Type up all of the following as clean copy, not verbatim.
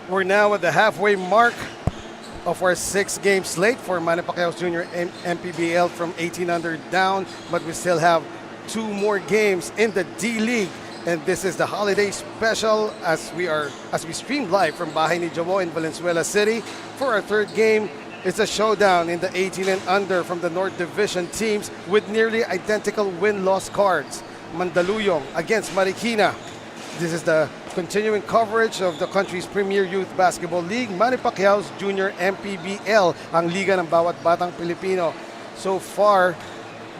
We're now at the halfway mark of our 6-game slate for Manny Pacquiao's Jr. MPBL from 18 under down, but we still have 2 more games in the D-League. And this is the holiday special as we stream live from Bahay ni Jawo in Valenzuela City. For our 3rd game, it's a showdown in the 18 and under from the North Division teams with nearly identical win-loss cards. Mandaluyong against Marikina. This is the continuing coverage of the country's premier youth basketball league, Manny Pacquiao's Jr. MPBL, ang liga ng bawat batang Pilipino. So far,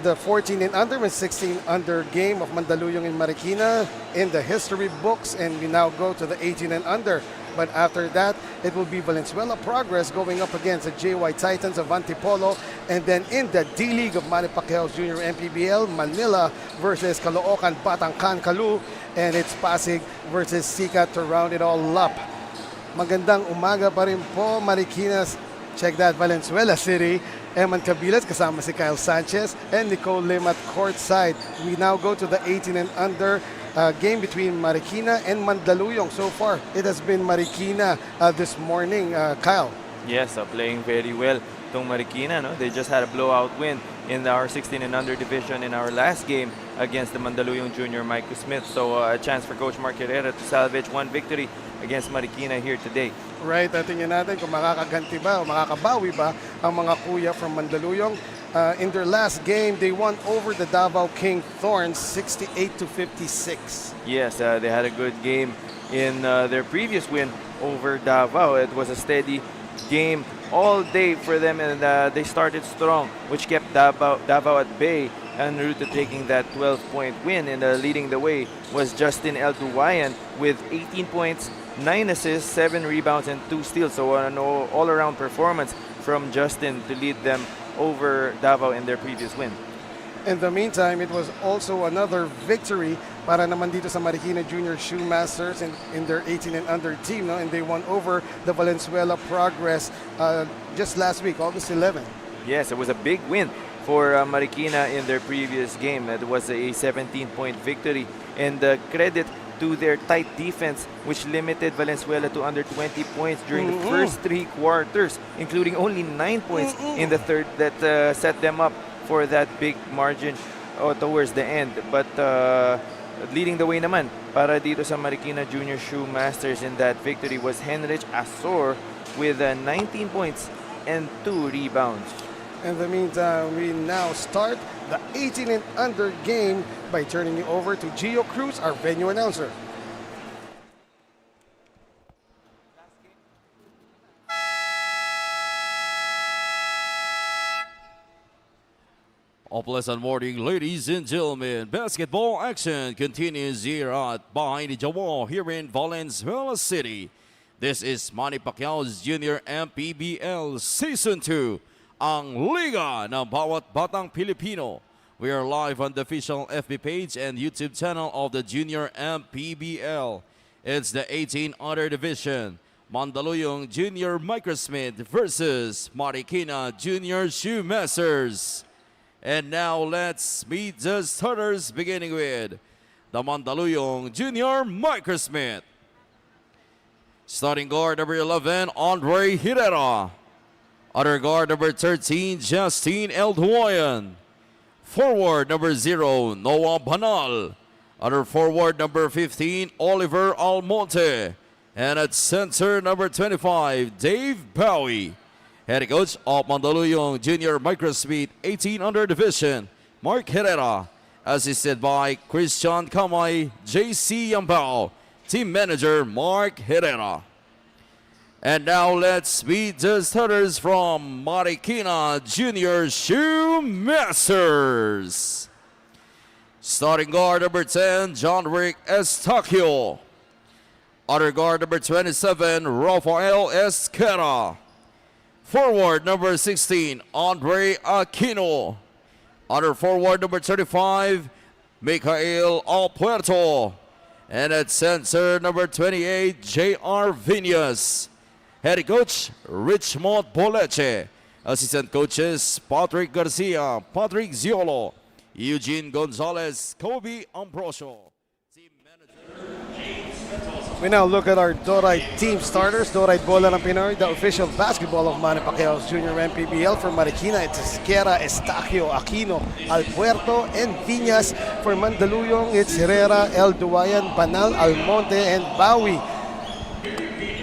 the 14 and under and 16 under game of Mandaluyong and Marikina in the history books, and we now go to the 18 and under. But after that, it will be Valenzuela Progress going up against the JY Titans of Antipolo. And then in the D-League of Manny Pacquiao's Jr. MPBL, Manila versus Caloocan Batangkan Kalu. And it's Pasig versus Sikat to round it all up. Magandang umaga pa rin po, Marikina. Check that, Valenzuela City. Eman Cabilas kasama si Kyle Sanchez and Nicole Lim at courtside. We now go to the 18 and under game between Marikina and Mandaluyong. So far, it has been Marikina this morning, Kyle. Yes, playing very well itong Marikina. No? They just had a blowout win in our 16 and under division in our last game against the Mandaluyong Junior Microsmith. So a chance for Coach Mark Herrera to salvage 1 victory against Marikina here today. Right, tingnan natin kung makakaganti ba o makakabawi ba ang mga kuya from Mandaluyong. In their last game, they won over the Davao King Thorns 68-56. Yes, they had a good game in their previous win over Davao. It was a steady game all day for them, and they started strong, which kept Davao at bay en route to taking that 12-point win. And leading the way was Justin El Duwayan with 18 points, 9 assists, 7 rebounds, and 2 steals. So an all-around performance from Justin to lead them over Davao in their previous win. In the meantime, it was also another victory para naman dito sa Marikina Junior Shoemasters in their 18 and under team, no? And they won over the Valenzuela Progress just last week, August 11. Yes, it was a big win for Marikina in their previous game. It was a 17-point victory, and credit to their tight defense, which limited Valenzuela to under 20 points during the first 3 quarters, including only 9 points in the third that set them up for that big margin towards the end. But leading the way naman para dito sa Marikina Junior Shoemasters in that victory was Henrich Asor with 19 points and 2 rebounds. In the meantime, we now start the 18 and under game by turning it over to Gio Cruz, our venue announcer. A pleasant morning, ladies and gentlemen. Basketball action continues here at Bahay ni Jawo here in Valenzuela City. This is Manny Pacquiao's Junior MPBL Season 2, ang Liga ng Bawat Batang Pilipino. We are live on the official FB page and YouTube channel of the Junior MPBL. It's the 18 under division. Mandaluyong Junior Microsmith versus Marikina Junior Shoemasters. And now let's meet the starters, beginning with the Mandaluyong Junior Microsmith. Starting guard number 11, Andre Herrera. Other guard number 13, Justin El Duwayan. Forward number 0, Noah Banal. Other forward number 15, Oliver Almonte. And at center number 25, Dave Bowie. Head coach of Mandaluyong Junior Microsmith 18 under division, Mark Herrera. Assisted by Christian Kamay, JC Yambao. Team manager, Mark Herrera. And now let's meet the starters from Marikina Junior Shoemasters. Starting guard number 10, John Rick Estacio. Other guard number 27, Rafael Esquera. Forward number 16, Andre Aquino. Other forward number 35, Michael Alpuerto. And at center number 28, J.R. Vinas. Head coach, Richmond Boleche. Assistant coaches, Patrick Garcia, Patrick Ziolo, Eugene Gonzalez, Kobe Ambrosio. Team manager, James Mendoza. We now look at our Dorite team starters. Dorite Bola ng Pinoy, the official basketball of Manny Pacquiao's Junior MPBL. For Marikina, it's Esquera, Estacio, Aquino, Alpuerto, and Viñas. For Mandaluyong, it's Herrera, El Duayan, Banal, Almonte, and Bawi.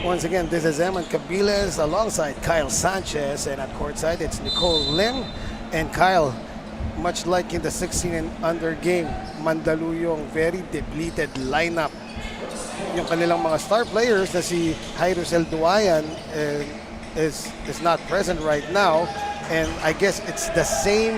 Once again, this is Eman Cabiles alongside Kyle Sanchez. And at courtside, it's Nicole Lim and Kyle. Much like in the 16 and under game, Mandaluyong, very depleted lineup. Yung kanilang mga star players na si Jairo El Duayan is not present right now, and I guess it's the same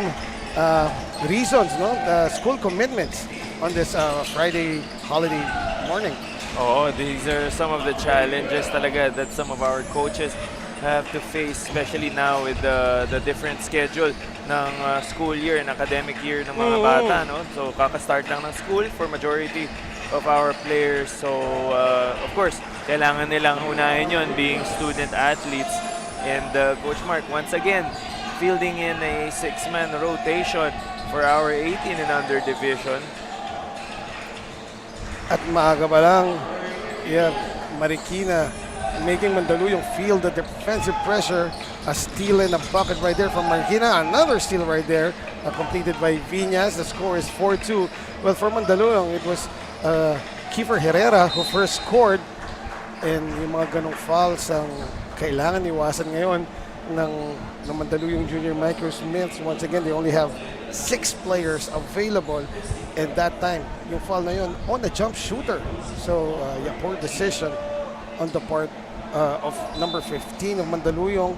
reasons, no? The school commitments on this Friday holiday morning. Oh, these are some of the challenges talaga that some of our coaches have to face, especially now with the different schedule ng school year and academic year ng mga bata, no? So kaka-start lang ng school for majority of our players. So of course, kailangan nilang unahin yun being student athletes. And Coach Mark once again fielding in a 6-man rotation for our 18 and under division. At maaga pa lang, Marikina making Mandaluyong feel the defensive pressure. A steal and a bucket right there from Marikina. Another steal right there, completed by Viñas. The score is 4-2. Well, for Mandaluyong, it was Kiefer Herrera who first scored. And yung mga ganong fouls ang kailangan iwasan ngayon ng Mandaluyong Junior Microsmith. Once again, they only have 6 players available. And that time, yung foul na yun on a jump shooter. So, poor decision on the part of number 15 of Mandaluyong,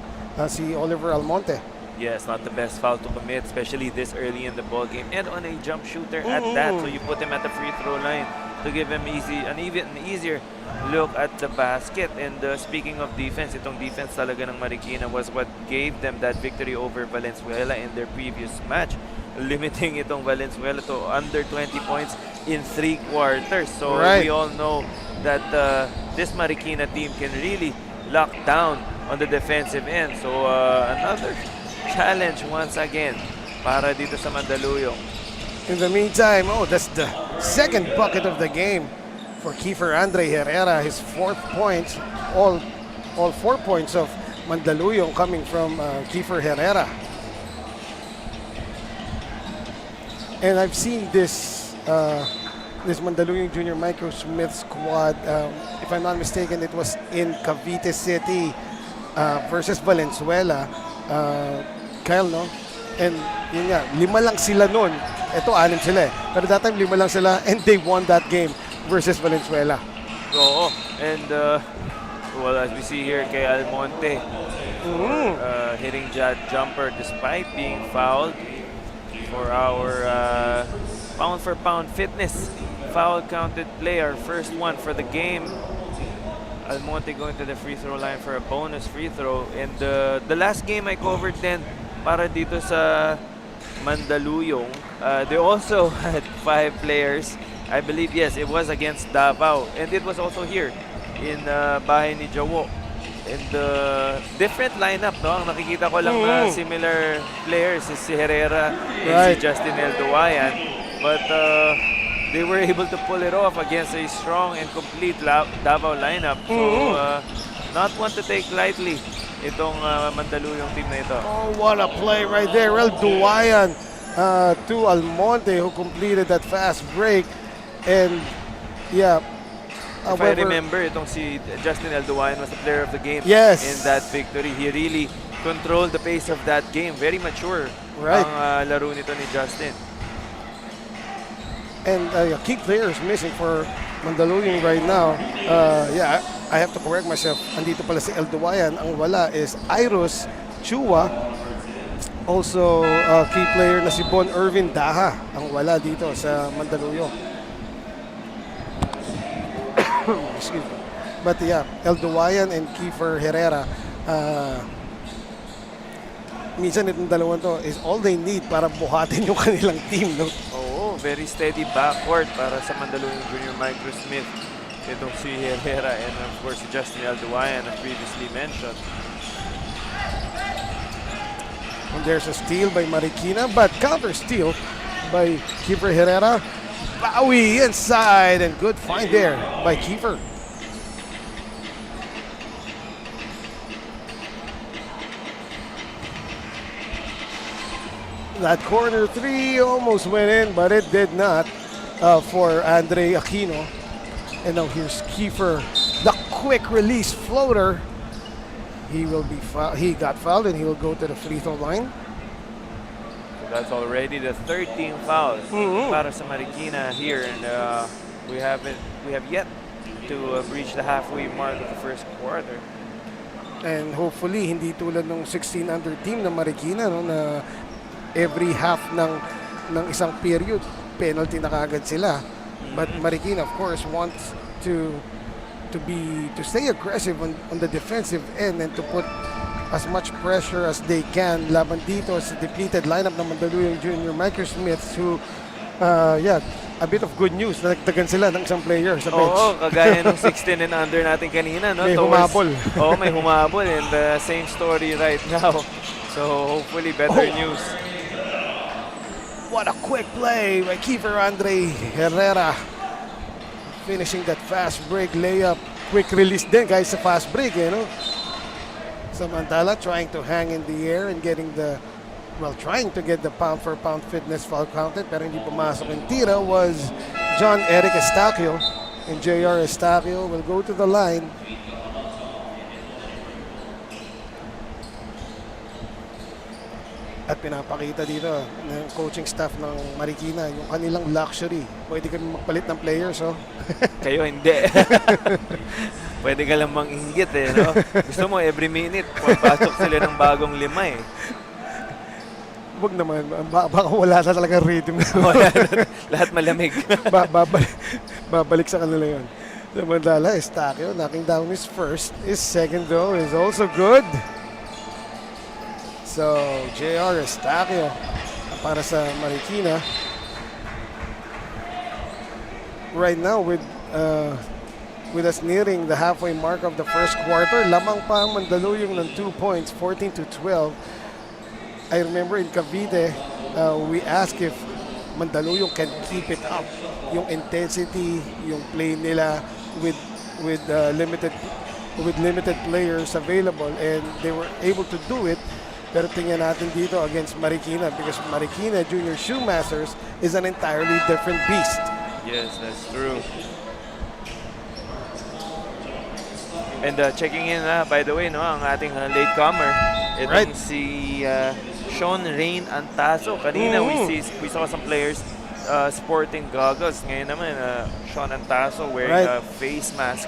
si Oliver Almonte. Yes, not the best foul to commit, especially this early in the ball game, and on a jump shooter at that. So you put him at the free throw line to give him an easier look at the basket. And speaking of defense, itong defense talaga ng Marikina was what gave them that victory over Valenzuela in their previous match, limiting itong Valenzuela to under 20 points in 3 quarters. So we all know that this Marikina team can really lock down on the defensive end. So another challenge once again para dito sa Mandaluyong. In the meantime, that's the second bucket of the game for Kiefer Andre Herrera. His 4th point, all 4 points of Mandaluyong coming from Kiefer Herrera. And I've seen this Mandaluyong Junior Microsmith squad. If I'm not mistaken, it was in Cavite City versus Valenzuela. Kyle, no? And yun nga, 5 lang sila nun. Ito, 6 sila eh. Pero that time, 5 lang sila and they won that game versus Valenzuela. Oo. And, well, as we see here kay Almonte, hitting that jumper despite being fouled for our pound-for-pound fitness foul counted play, our first one for the game. Almonte going to the free throw line for a bonus free throw. And the last game I covered then para dito sa Mandaluyong, they also had 5 players. I believe, yes, it was against Davao. And it was also here in Bahay ni Jawo. And different lineup, no? Ang nakikita ko lang na similar players is si Herrera and si Justin El Duayan. But they were able to pull it off against a strong and complete Davao lineup. So, not one to take lightly itong Mandaluyong team na ito. Oh, what a play right there. El Duayan to Almonte who completed that fast break. And, yeah. If I remember, itong si Justin El Duayan was the player of the game in that victory. He really controlled the pace of that game. Very mature ang laro nito ni Justin. And key players missing for Mandaluyong right now. I have to correct myself. Andito pala si El Duayan. Ang wala is Iros Chua. Also, key player na si Bon Irvin Daha. Ang wala dito sa Mandaluyong. Excuse me. But yeah, El Duayan and Kiefer Herrera, minsan itong dalawang to is all they need para buhatin yung kanilang team, no? Oo, very steady backcourt para sa Mandaluyong Junior Microsmith. Itong si Herrera and of course si Justin El Duayan as previously mentioned. And there's a steal by Marikina, but counter steal by Kiefer Herrera. Bawi inside, and good find there by Kiefer. That corner three almost went in, but it did not for Andre Aquino. And now here's Kiefer, the quick release floater. He will be he got fouled and he will go to the free throw line. So that's already the 13th foul para sa Marikina here, and we have yet to breach the halfway mark of the first quarter. And hopefully hindi tulad ng 16 under team ng Marikina, no, na every half ng isang period penalty na kagad sila. But Marikina of course wants to stay aggressive on the defensive end and to put as much pressure as they can laban dito sa depleted lineup ng Mandaluyong Junior Microsmiths, who a bit of good news, nagtagan sila ng isang player sa bench. Oo, kagaya ng 16 and under natin kanina, no? May humabol. Oo, may humabol, and same story right now. So hopefully better news. What a quick play by Kiefer Andre Herrera. Finishing that fast break layup. Quick release din guys sa fast break, no? Samantala trying to hang in the air and trying to get the pound for pound fitness foul counted, pero hindi pumasok yung tira was John Eric Estacio, and JR Estacio will go to the line. At pinapakita dito ng coaching staff ng Marikina yung kanilang luxury. Pwede kami magpalit ng players, oh. Kayo hindi. Pwede ka lang manginggit, no? Gusto mo every minute papasok sila ng bagong lima, eh. Wag naman, baka wala na talaga rhythm. Lahat malamig. Babalik sa kanila yun. Samantala, Estacio knocking down his first. His second though is also good. So, JR Estacio para sa Marikina. Right now with us nearing the halfway mark of the first quarter, lamang pa ang Mandaluyong ng 2 points, 14-12. I remember in Cavite, we asked if Mandaluyong can keep it up, yung intensity, yung play nila with limited players available, and they were able to do it. Pero tingnan natin dito against Marikina, because Marikina Junior Shoemasters is an entirely different beast. Yes, that's true. And checking in, by the way, no, ang ating latecomer, itong si Sean Rain Antaso. Kanina we saw some players sporting goggles. Ngayon naman, Sean Antaso wearing a face mask.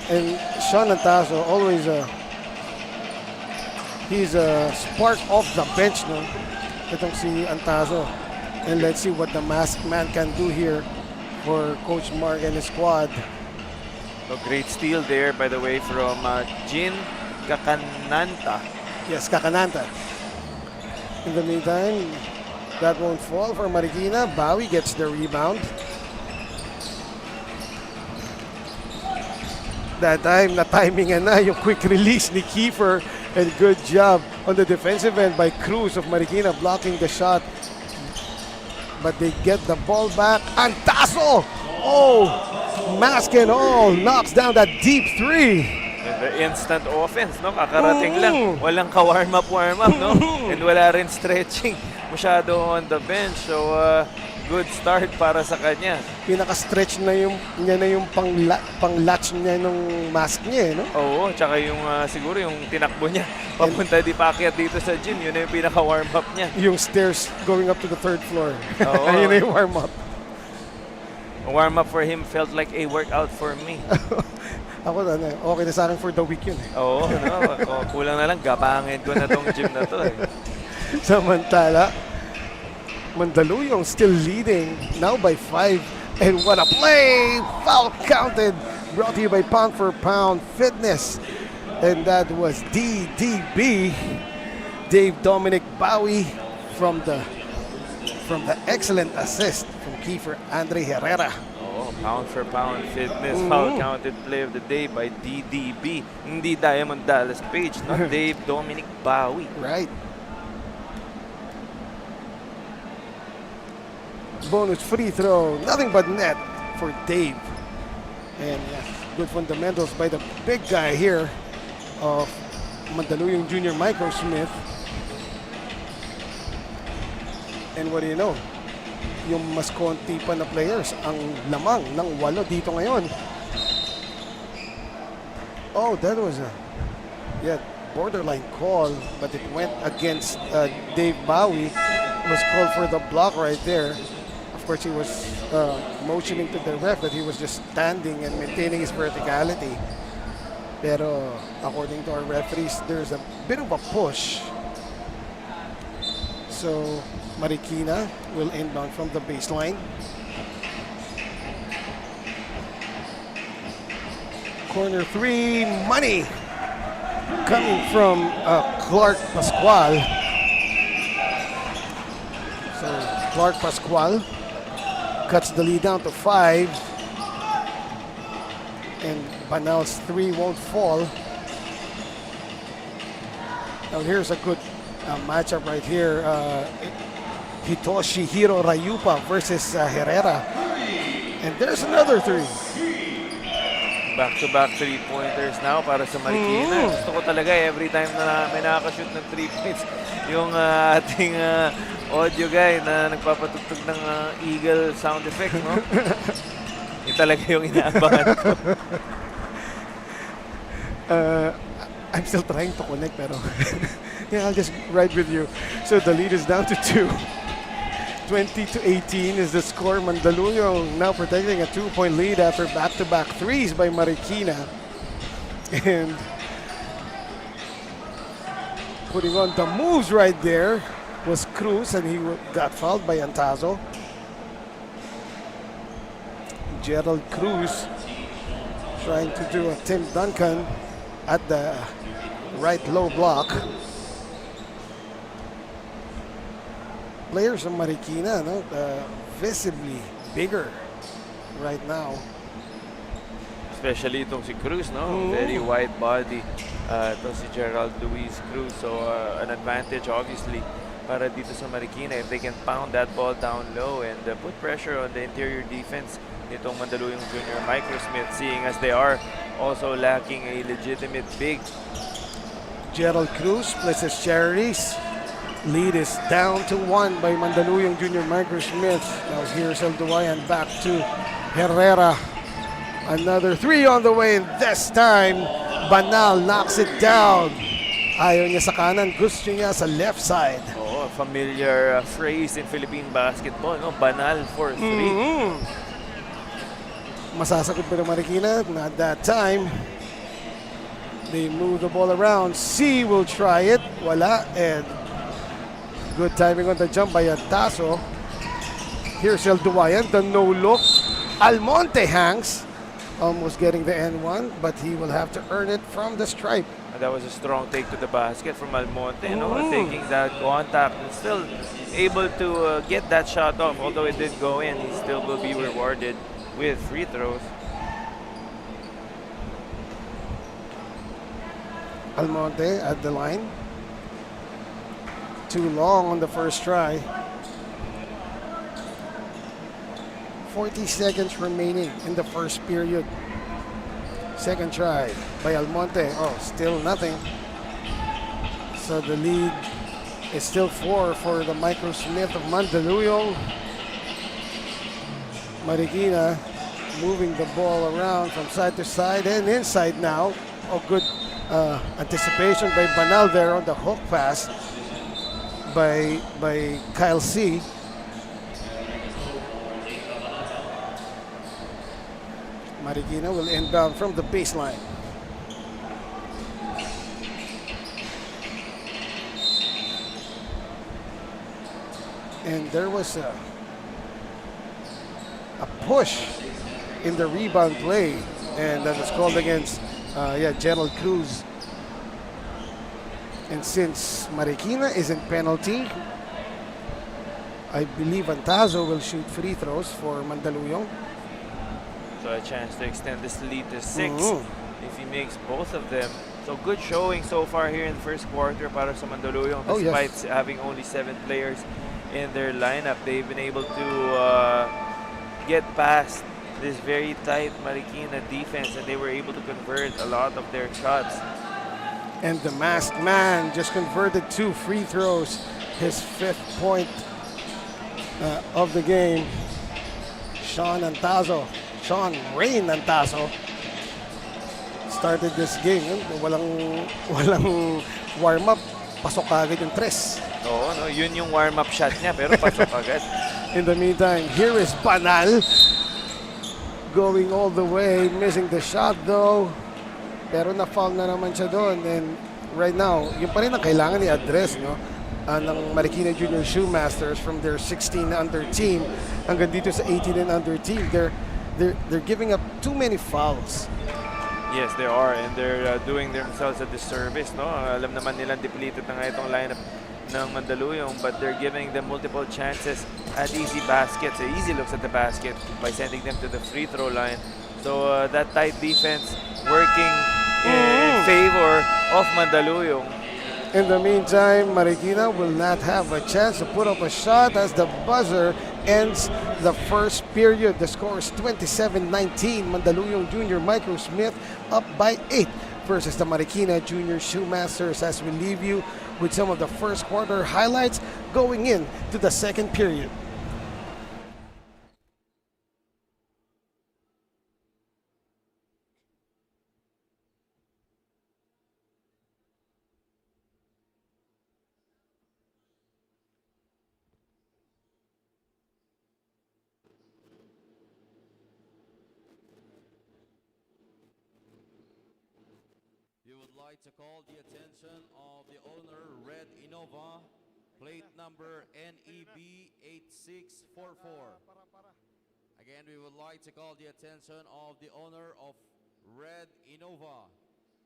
And Sean Antaso always he's a spark off the bench, no? Itong si Antaso. And let's see what the masked man can do here for Coach Mark and his squad. A great steal there, by the way, from Jin Kakananta. Yes, Kakananta. In the meantime, that won't fall for Marikina. Bawi gets the rebound. That time, na-timingan na yung quick release ni Kiefer. And good job on the defensive end by Cruz of Marikina blocking the shot. But they get the ball back. Antaso! Oh! Mask and all. Knocks down that deep three. And the instant offense, no? Kakarating lang. Walang ka-warm up, no? And wala rin stretching masyado on the bench. So, good start para sa kanya. Pinaka-stretch na yung pang-latch niya nung mask niya, no? Oo, tsaka yung siguro yung tinakbo niya papunta di paakyat dito sa gym, yun na yung pinaka-warm up niya. Yung stairs going up to the third floor. Oo. Yun na yung warm up. Warm up for him felt like a workout for me. Ako okay na sa akin for the week yun. Oo, no? Kulang na lang, gapangin ko na tong gym na to. Samantala, Mandaluyong still leading now by 5, and what a play! Foul counted, brought to you by Pound for Pound Fitness, and that was DDB, Dave Dominic Bawi, from the excellent assist from Kiefer Andre Herrera. Oh, Pound for Pound Fitness, foul counted play of the day by DDB, hindi Diamond Dallas Page, not Dave Dominic Bawi. Right. Bonus free throw, nothing but net for Dave. And good fundamentals by the big guy here of Mandaluyong Junior Microsmith. And what do you know? Yung mas konti pa na players ang lamang ng 8 dito ngayon. Oh, that was a borderline call, but it went against Dave Bowie. It was called for the block right there. Of course, he was motioning to the ref that he was just standing and maintaining his verticality. Pero according to our referees, there's a bit of a push. So Marikina will inbound from the baseline. Corner 3, money coming from Clark Pascual. So Clark Pascual cuts the lead down to 5. And Banal's 3 won't fall. Now here's a good matchup right here. Hitoshi Rayupa versus Herrera. And there's another 3. Back-to-back 3-pointers now para sa Marikina. Gusto ko talaga every time na may nakaka-shoot ng 3 points. Yung ating audio guy na nagpapatugtog ng Eagle sound effect, no? Yung talaga yung inaabangan ko. I'm still trying to connect, pero yeah, I'll just ride with you. So the lead is down to 2. 20-18 is the score. Mandaluyong now protecting a 2-point lead after back-to-back 3s by Marikina. And putting on the moves right there was Cruz, and he got fouled by Antazo. Gerald Cruz trying to do a Tim Duncan at the right low block. Players of Marikina, no, visibly bigger right now. Especially itong si Cruz, no? Very wide body. Itong si Gerald Luis Cruz. So an advantage obviously para dito sa Marikina if they can pound that ball down low and put pressure on the interior defense nitong Mandaluyong Junior Microsmith, seeing as they are also lacking a legitimate big. Gerald Cruz places charities. Lead is down to 1 by Mandaluyong Junior Microsmith. Now here's El Duwayan back to Herrera. Another 3 on the way, and this time Banal knocks it down. Ayaw niya sa kanan, gusto niya sa left side. Oh, familiar phrase in Philippine basketball, no? Banal for 3. Masasagot ba ng Marikina? Not that time. They move the ball around. C will try it. Wala. And good timing on the jump by Antazo. Here's El Duwayan, the no look. Almonte hangs, almost getting the N1, but he will have to earn it from the stripe. And that was a strong take to the basket from Almonte, no? Taking that contact and still able to get that shot off. Although it did go in, he still will be rewarded with free throws. Almonte at the line. Too long on the first try. 40 seconds remaining in the first period. Second try by Almonte. Oh, still nothing. So the lead is still 4 for the Microsmith of Mandaluyong. Marikina moving the ball around from side to side and inside now. Oh, good anticipation by Banal there on the hook pass by Kyle C. Marikina will inbound from the baseline. And there was a push in the rebound play, and that was called against Gerald Cruz. And since Marikina is in penalty, I believe Antazo will shoot free throws for Mandaluyong. So a chance to extend this lead to 6 if he makes both of them. So good showing so far here in the first quarter para sa Mandaluyong. Despite having only 7 players in their lineup, they've been able to get past this very tight Marikina defense, and they were able to convert a lot of their shots. And the masked man just converted 2 free throws, his 5th point of the game, Sean Ray Nantazo, started this game. Walang warm-up, pasok agad yung tres. Oo, no, yun yung warm-up shot niya, pero pasok agad. In the meantime, here is Banal going all the way, missing the shot though. Pero na-foul na naman siya doon. And right now, yun pa rin ang kailangan i-address, no? Ng Marikina Junior Shoemasters from their 16 under team hanggang dito sa 18 and under team. They're giving up too many fouls. Yes, they are, and they're doing themselves a disservice, no? Alam naman nilang depleted na nga itong lineup ng Mandaluyong, but they're giving them multiple chances at easy baskets, easy looks at the basket by sending them to the free throw line. So that tight defense working in favor of Mandaluyong. In the meantime, Marikina will not have a chance to put up a shot as the buzzer ends the first period. The score is 27-19. Mandaluyong Junior Microsmith up by 8 versus the Marikina Junior Shoemasters, as we leave you with some of the first quarter highlights going into the second period. You would like to call the attention of the owner, Red Innova, plate number NEB 8644. Again, we would like to call the attention of the owner of Red Innova,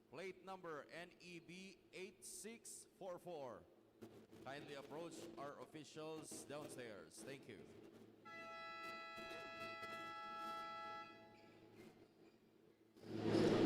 plate number NEB 8644. Kindly approach our officials downstairs. Thank you.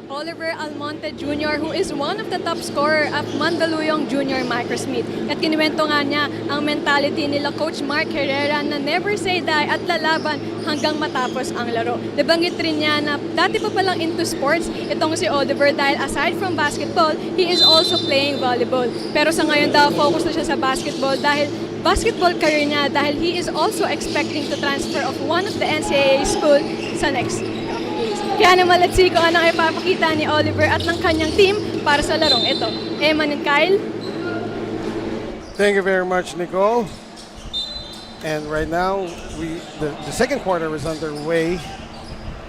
Oliver Almonte Jr., who is one of the top scorer at Mandaluyong Junior Microsmith. At kinuwento nga niya ang mentality nila Coach Mark Herrera na never say die at lalaban hanggang matapos ang laro. Nabanggit rin niya na dati pa palang into sports itong si Oliver dahil aside from basketball, he is also playing volleyball. Pero sa ngayon daw, focus na siya sa basketball dahil basketball career niya dahil he is also expecting to transfer of one of the NCAA school sa next. Kaya naman let's see kung anong ipapakita ni Oliver at ng kanyang team para sa larong ito. Eman and Kyle. Thank you very much, Nicole. And right now, the second quarter is underway.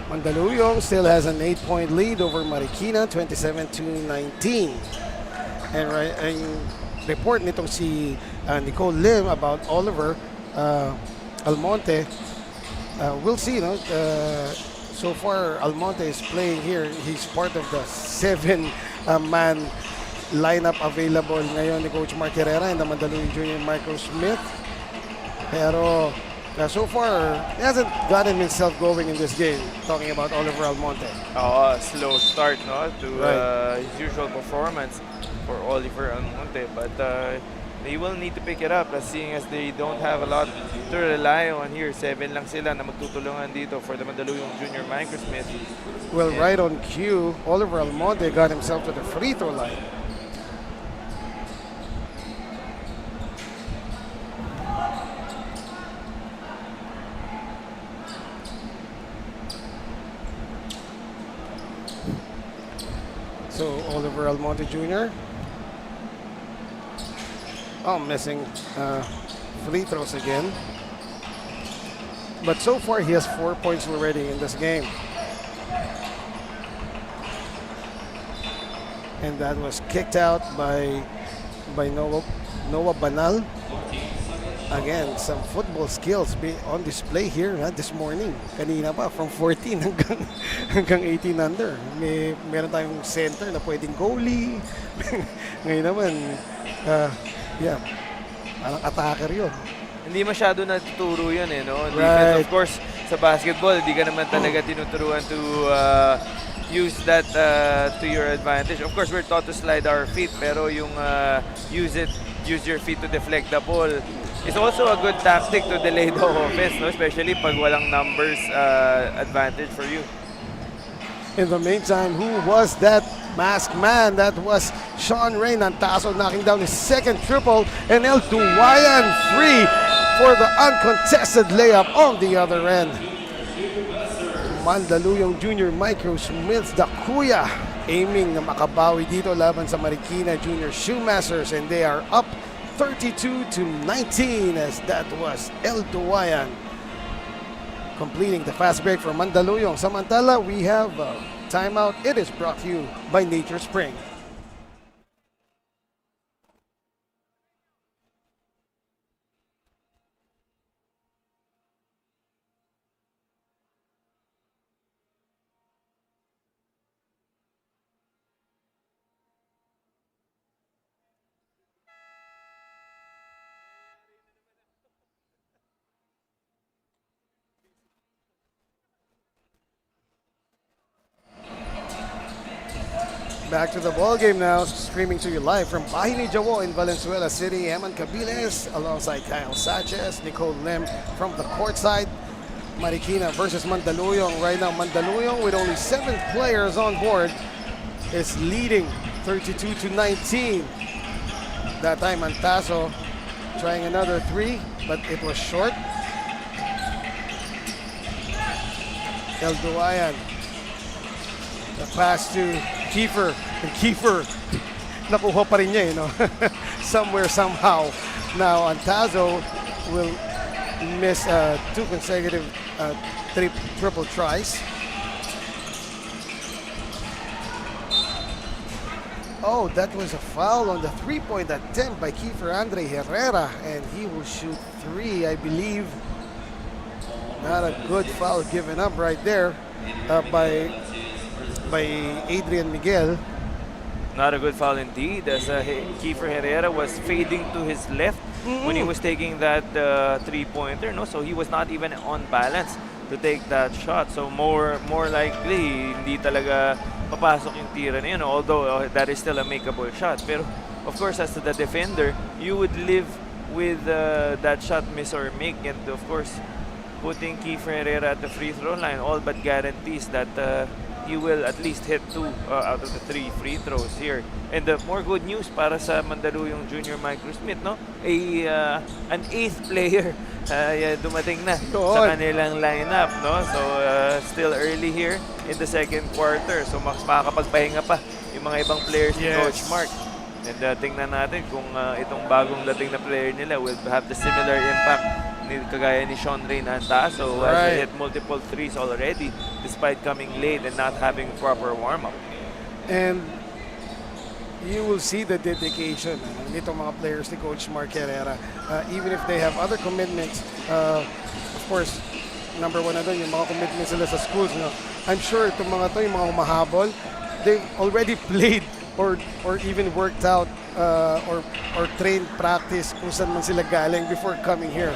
Mandaluyong still has an 8-point lead over Marikina, 27-19. And ang report nitong si Nicole Lim about Oliver Almonte, we'll see, no? So far, Almonte is playing here. He's part of the 7-man lineup available ngayon ni Coach Mark Herrera and the Mandaluyong Junior Microsmith. Pero so far, he hasn't gotten himself going in this game. Talking about Oliver Almonte. Slow start, no, to his usual performance for Oliver Almonte, but they will need to pick it up, seeing as they don't have a lot to rely on here. 7 lang sila na magtutulungan dito for the Mandaluyong Junior Microsmith. Well, right on cue, Oliver Almonte got himself to the free throw line. So, Oliver Almonte Jr. Missing free throws again. But so far, he has 4 points already in this game. And that was kicked out by Noah Banal. Again, some football skills be on display here this morning. Kanina pa, from 14 hanggang 18 under. Meron tayong center na pwedeng goalie. Ngayon naman, parang attacker yun. Hindi masyado natuturo yun, no? Right. Of course, sa basketball, hindi ka naman talaga tinuturuan to use that to your advantage. Of course, we're taught to slide our feet, pero yung use your feet to deflect the ball is also a good tactic to delay the offense, no? Especially pag walang numbers advantage for you. In the meantime, who was that masked man? That was Sean Ray Nantazo knocking down his second triple, and El Duwayan free for the uncontested layup on the other end. Mandaluyong Junior Microsmith, the Kuya, aiming na makabawi dito laban sa Marikina Junior Shoemasters, and they are up 32-19 as that was El Duwayan completing the fast break for Mandaluyong. Samantala, we have a timeout. It is brought to you by Nature Spring. Back to the ball game now, streaming to you live from Bahay ni Jawo in Valenzuela City. Eman Cabiles alongside Kyle Sanchez, Nicole Lim from the court side. Marikina versus Mandaluyong. Right now, Mandaluyong with only 7 players on board is leading 32-19. That time, Antaso trying another 3, but it was short. El Duwayan. The pass to Kiefer. And Kiefer, nakuha pa rin niya, somewhere, somehow. Now, Antazo will miss 2 consecutive triple tries. Oh, that was a foul on the 3-point attempt by Kiefer Andre Herrera, and he will shoot 3, I believe. Not a good foul given up right there by Adrian Miguel. Not a good foul indeed, as Kiefer Herrera was fading to his left when he was taking that 3-pointer. No, so he was not even on balance to take that shot. So more likely, hindi talaga papasok yung tira na yun, although that is still a makeable shot. Pero of course, as the defender, you would live with that shot miss or make, and of course, putting Kiefer Herrera at the free throw line all but guarantees that he will at least hit 2 out of the 3 free throws here. And more good news para sa Mandaluyong Junior Microsmith, no? An 8th player dumating na sa kanilang lineup, no? So still early here in the second quarter. So makakapagpahinga pa yung mga ibang players ni Coach Mark. And tingnan natin kung itong bagong dating na player nila will have the similar impact kagaya ni Sean Rain Antaso, who has hit multiple 3s already despite coming late and not having proper warm-up. And you will see the dedication nitong mga players ni Coach Mark Herrera. Even if they have other commitments, of course, number 1 na doon, yung mga commitments sila sa schools. I'm sure itong mga to, yung mga umahabol, they've already played or even worked out or trained practice kung saan man sila galing before coming here.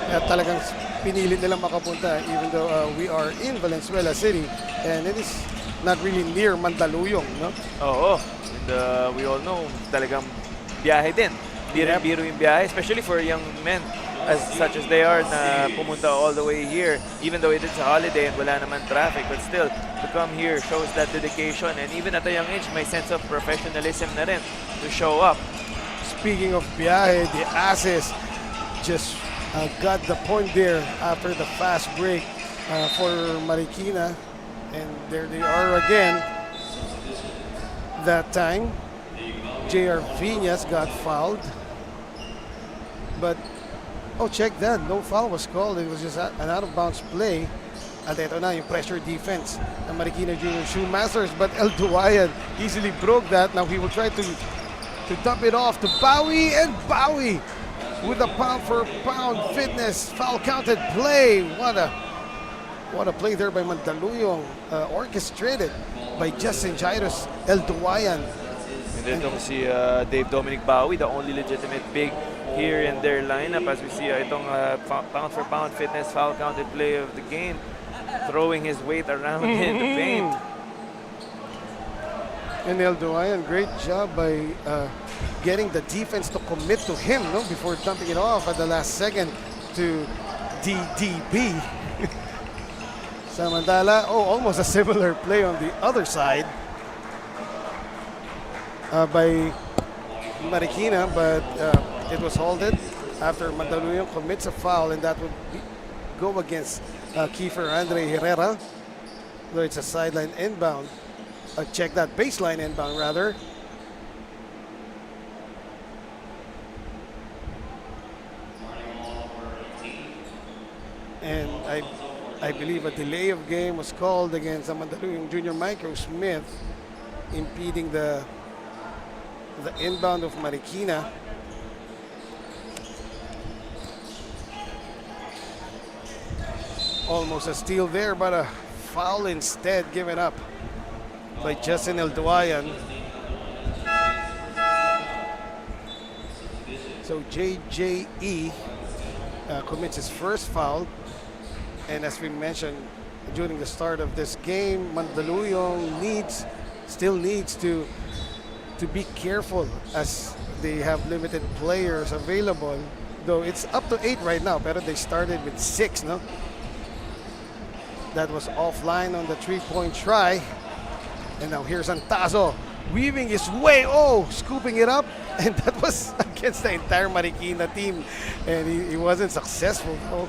At talagang pinilit nilang makapunta even though we are in Valenzuela City and it is not really near Mandaluyong, no? Oo. And we all know, talagang biyahe din. Hindi rin biro yung biyahe, especially for young men such as they are na pumunta all the way here, even though it is a holiday and wala naman traffic, but still, to come here shows that dedication, and even at a young age, may sense of professionalism na rin to show up. Speaking of biyahe, the Aces just got the point there after the fast break for Marikina, and there they are again. That time, J.R. Viñas got fouled, but check that, no foul was called. It was just an out-of-bounds play. At ito na yung pressure defense ng Marikina Junior Shoemasters, but El Duwayan easily broke that. Now he will try to dump it off to Bowie, and Bowie with a pound-for-pound fitness foul-counted play. What a play there by Mandaluyong, orchestrated by Justin Jairus El Duwayan. And then si Dave Dominic Bowie, the only legitimate big here in their lineup, as we see itong pound-for-pound fitness foul-counted play of the game, throwing his weight around in the paint. And El Duwayan, great job by getting the defense to commit to him, before dumping it off at the last second to DDB. Samantala, almost a similar play on the other side by Marikina, but it was halted after Mandaluyong commits a foul, and that would go against Kiefer Andre Herrera. Though it's a sideline inbound. Check that, baseline inbound rather. And I believe a delay of game was called against Mandaluyong Junior Microsmith, impeding the inbound of Marikina. Almost a steal there, but a foul instead given up by Justin Elduayan. So JJE commits his first foul. And as we mentioned during the start of this game, Mandaluyong still needs to be careful as they have limited players available. Though it's up to 8 right now, but they started with 6, no? That was offline on the 3-point try. And now here's Antazo weaving his way, scooping it up. And that was against the entire Marikina team. And he wasn't successful, though.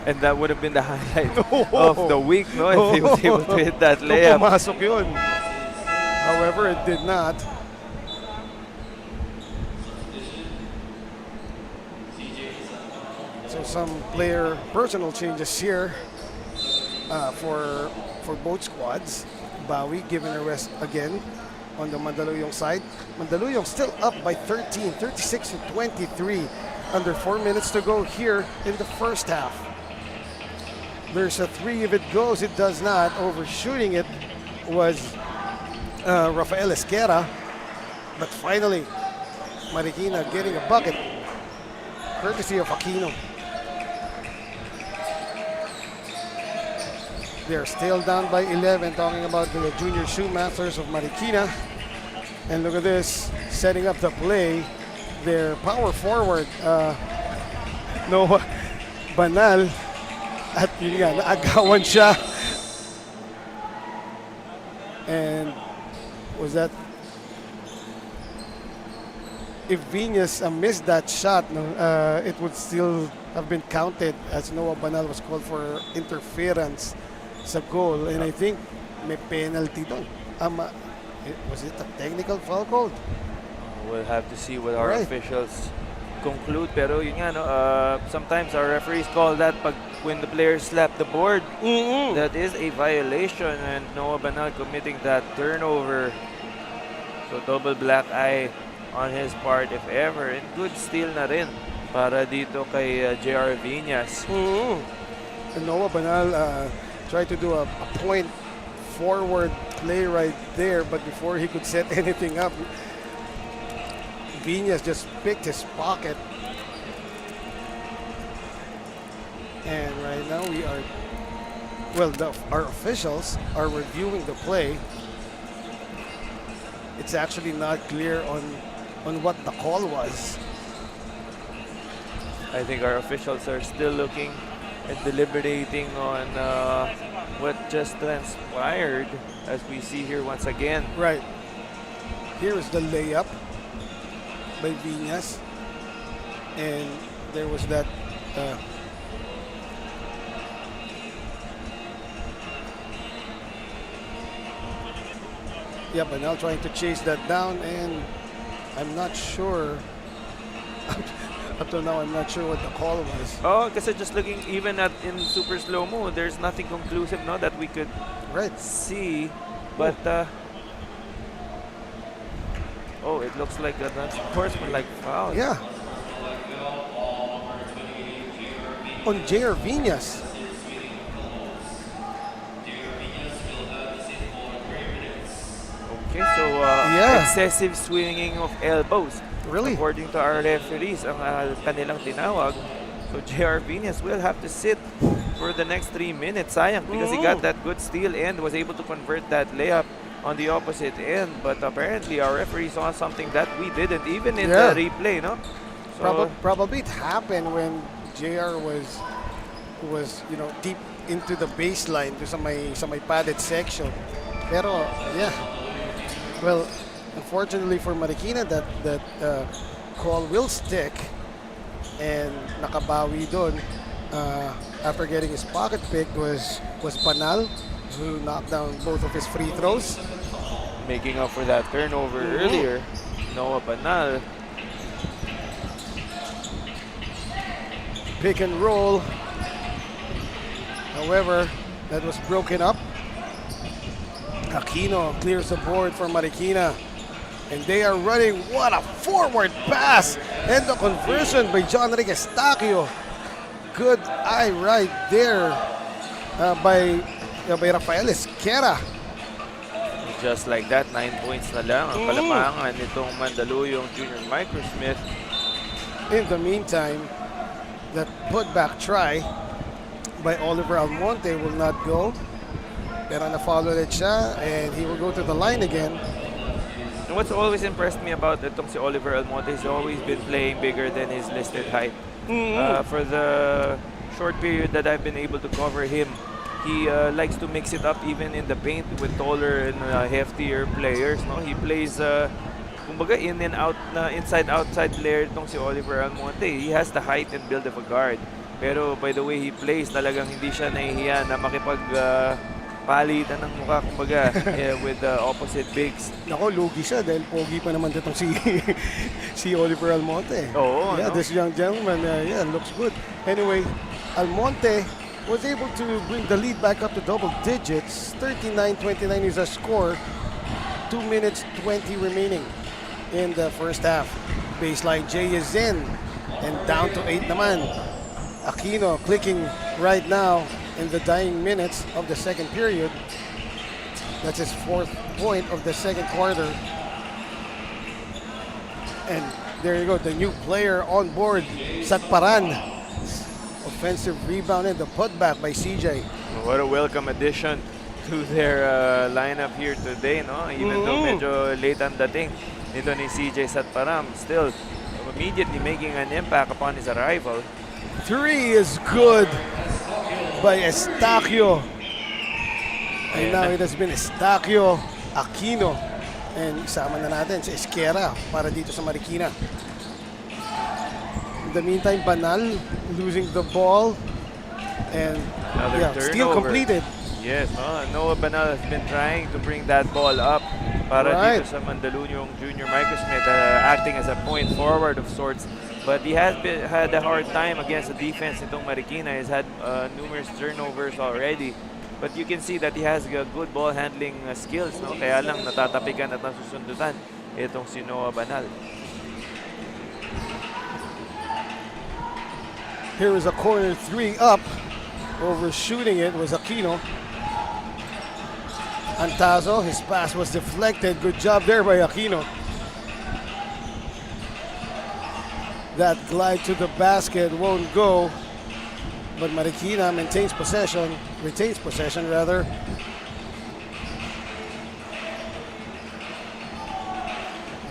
And that would have been the highlight of the week, no? If he was able to hit that layup. Pumasok yun. However, it did not. So some player personal changes here for both squads. Bawi given a rest again on the Mandaluyong side. Mandaluyong still up by 13, 36 to 23. Under 4 minutes to go here in the first half. There's a 3 if it goes, it does not. Overshooting it was Rafael Esquera. But finally, Marikina getting a bucket, courtesy of Aquino. They're still down by 11, talking about the junior Shoemasters of Marikina. And look at this, setting up the play. Their power forward, Noah Banal. At yun nga, naagawan siya. And was that, if Venus missed that shot, it would still have been counted as Noah Banal was called for interference sa goal. And I think may penalty doon. Was it a technical foul called? We'll have to see what our officials conclude. Pero yun nga, no, sometimes our referees call that when the players slap the board. That is a violation, and Noah Banal committing that turnover. So double black eye on his part if ever. And good steal na rin para dito kay JR Viñas. And Noah Banal tried to do a point forward play right there, but before he could set anything up, Viñas just picked his pocket. And right now we are, our officials are reviewing the play. It's actually not clear on what the call was. I think our officials are still looking and deliberating on what just transpired, as we see here once again. Right. Here is the layup by Viñas, and there was that but now trying to chase that down, and I'm not sure up to now I'm not sure what the call was. Kasi just looking even at in super slow-mo, there's nothing conclusive, no, that we could see, but it looks like that's horseman-like foul. Yeah. On JR Viñas. Okay, so excessive swinging of elbows. Really? According to our referees, ang kanilang tinawag. So JR Viñas will have to sit for the next 3 minutes. Sayang, because he got that good steal and was able to convert that layup on the opposite end. But apparently our referee saw something that we didn't, even in the replay, no? So Probably it happened when JR was deep into the baseline to sa may padded section. Pero Unfortunately for Marikina, that call will stick, and nakabawi doon after getting his pocket picked was Panal, who knocked down both of his free throws. Making up for that turnover earlier, Noah Banal. Pick and roll. However, that was broken up. Aquino clears the board for Marikina. And they are running. What a forward pass. And the conversion by John Enrique Estacio. Good eye right there by Rafael Esquera. Just like that, 9 points na lang ang kalamangan nitong Mandaluyong Junior Microsmith. In the meantime, that putback try by Oliver Almonte will not go. Pero na-follow ulit siya, and he will go to the line again. And what's always impressed me about itong si Oliver Almonte, he's always been playing bigger than his listed height. For the short period that I've been able to cover him, he likes to mix it up even in the paint with taller and heftier players. No, he plays kumbaga in and out na inside-outside player itong si Oliver Almonte. He has the height and build of a guard. Pero by the way he plays, talagang hindi siya nahihiya na makipag palitan ng mukha, kumbaga, with opposite bigs. Nako, lugi siya dahil pogi pa naman ditong si Oliver Almonte. Oo, yeah, no? This young gentleman, looks good. Anyway, Almonte was able to bring the lead back up to double digits. 39-29 is a score. 2 minutes 20 remaining in the first half. Baseline J is in and down to 8 naman. Aquino clicking right now in the dying minutes of the second period. That's his 4th point of the second quarter. And there you go, the new player on board, Satparan. Offensive rebound and the putback by CJ. What a welcome addition to their lineup here today, no? Even though medyo late ang dating nito ni CJ Satparam, still immediately making an impact upon his arrival. 3 is good by Estacio. And now it has been Estacio, Aquino, and isama na natin si Esquera para dito sa Marikina. In the meantime, Banal losing the ball, and steal completed. Yes, Noah Banal has been trying to bring that ball up para dito sa Mandaluyong Junior Microsmith, acting as a point forward of sorts. But he has had a hard time against the defense nitong Marikina. He's had numerous turnovers already. But you can see that he has good ball handling skills, no? Kaya lang natatapikan at nasusundutan itong si Noah Banal. Here is a corner 3 up. Overshooting it was Aquino. Antazo, his pass was deflected. Good job there by Aquino. That glide to the basket won't go, but Marikina retains possession rather.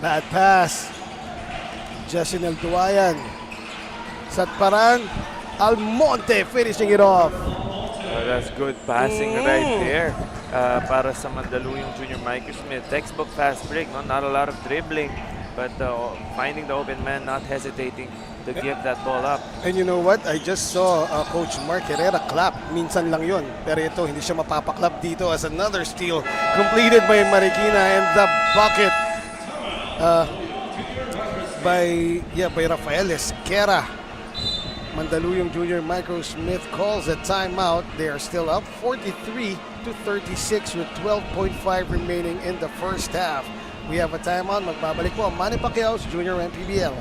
Bad pass. Jacinel Duayan. Satparan. Almonte finishing it off. That's good passing right there para sa Mandaluyong Junior Microsmith. Textbook fast break, no? Not a lot of dribbling, but finding the open man, not hesitating to give that ball up. And you know what? I just saw Coach Mark Herrera clap. Minsan lang yun. Pero ito, hindi siya mapapaklap dito as another steal completed by Marikina, and the bucket by Rafael Esquera. Mandaluyong Junior Microsmith calls a timeout. They are still up 43-36 with 12.5 remaining in the first half. We have a timeout. Magbabalik po ang Manny Pacquiao's Junior MPBL.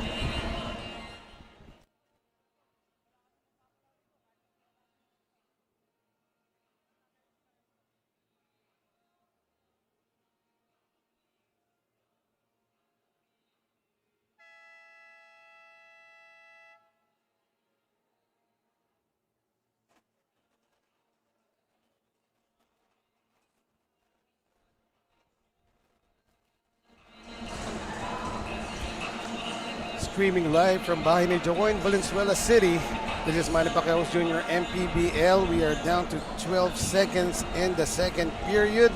Streaming live from Bahay, Jawo in Valenzuela City. This is Manny Pacquiao's Junior MPBL. We are down to 12 seconds in the second period.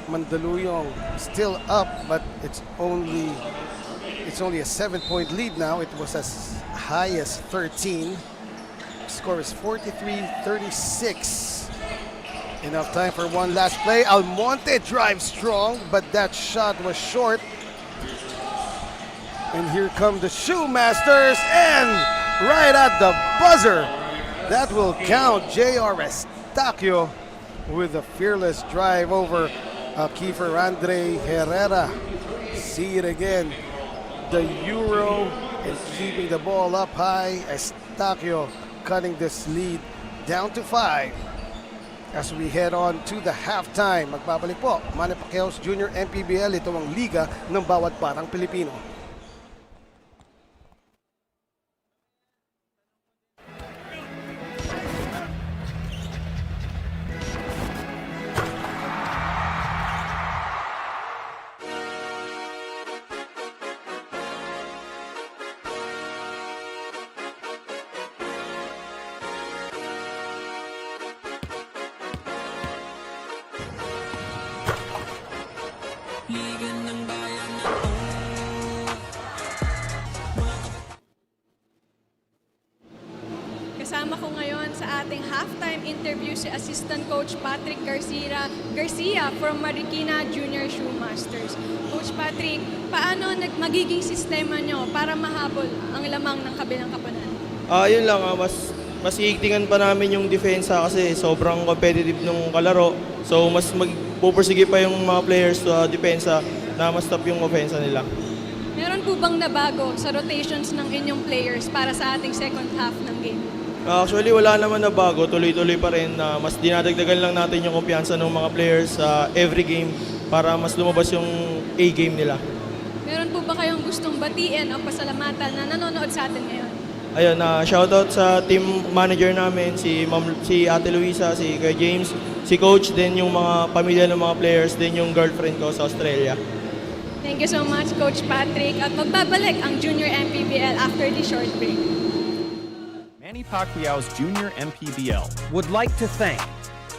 Mandaluyong still up, but it's only a 7-point lead now. It was as high as 13. Score is 43-36. Enough time for one last play. Almonte drives strong, but that shot was short. And here come the Shoemasters, and right at the buzzer, that will count. J.R. Estacio with a fearless drive over Kiefer Andre Herrera. See it again. The Euro is keeping the ball up high. Estacio cutting this lead down to 5. As we head on to the halftime, magbabalik po, Manny Pacquiao's Junior MPBL. Ito ang liga ng bawat batang Pilipino. Kasama ko ngayon sa ating halftime interview si Assistant Coach Patrick Garcia from Marikina Junior Shoemasters. Coach Patrick, paano magiging sistema nyo para mahabol ang lamang ng kabilang kapanan? Yun lang, mas iigtingan pa namin yung depensa kasi sobrang competitive nung kalaro. So mas magpupursige pa yung mga players sa depensa na mas top yung offensa nila. Meron po bang nabago sa rotations ng inyong players para sa ating second half ng game? Actually, wala naman na bago. Tuloy-tuloy pa rin. Mas dinadagdagan lang natin yung kumpiyansa ng mga players sa every game para mas lumabas yung A-game nila. Meron po ba kayong gustong batiin o pasalamatan na nanonood sa atin ngayon? Ayun, shoutout sa team manager namin, si Ate Luisa, si Kuya James, si Coach, din yung mga pamilya ng mga players, din yung girlfriend ko sa Australia. Thank you so much, Coach Patrick. At magbabalik ang Junior MPBL after the short break. Manny Pacquiao's Junior MPBL would like to thank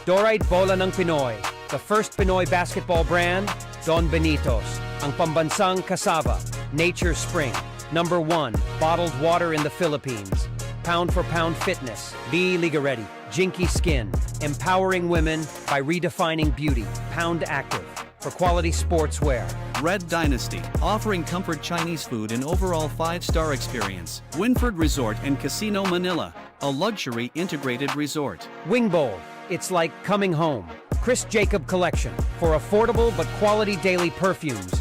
Dorite Bola ng Pinoy, the first Pinoy basketball brand, Don Benitos, ang pambansang Cassava, Nature Spring, #1 bottled water in the Philippines, Pound for Pound Fitness, Be Liga Ready, Jinky Skin, empowering women by redefining beauty, Pound Active, for quality sportswear. Red Dynasty, offering comfort Chinese food and overall 5-star experience. Winford Resort and Casino Manila, a luxury integrated resort. Wing Bowl, it's like coming home. Chris Jacob Collection, for affordable but quality daily perfumes.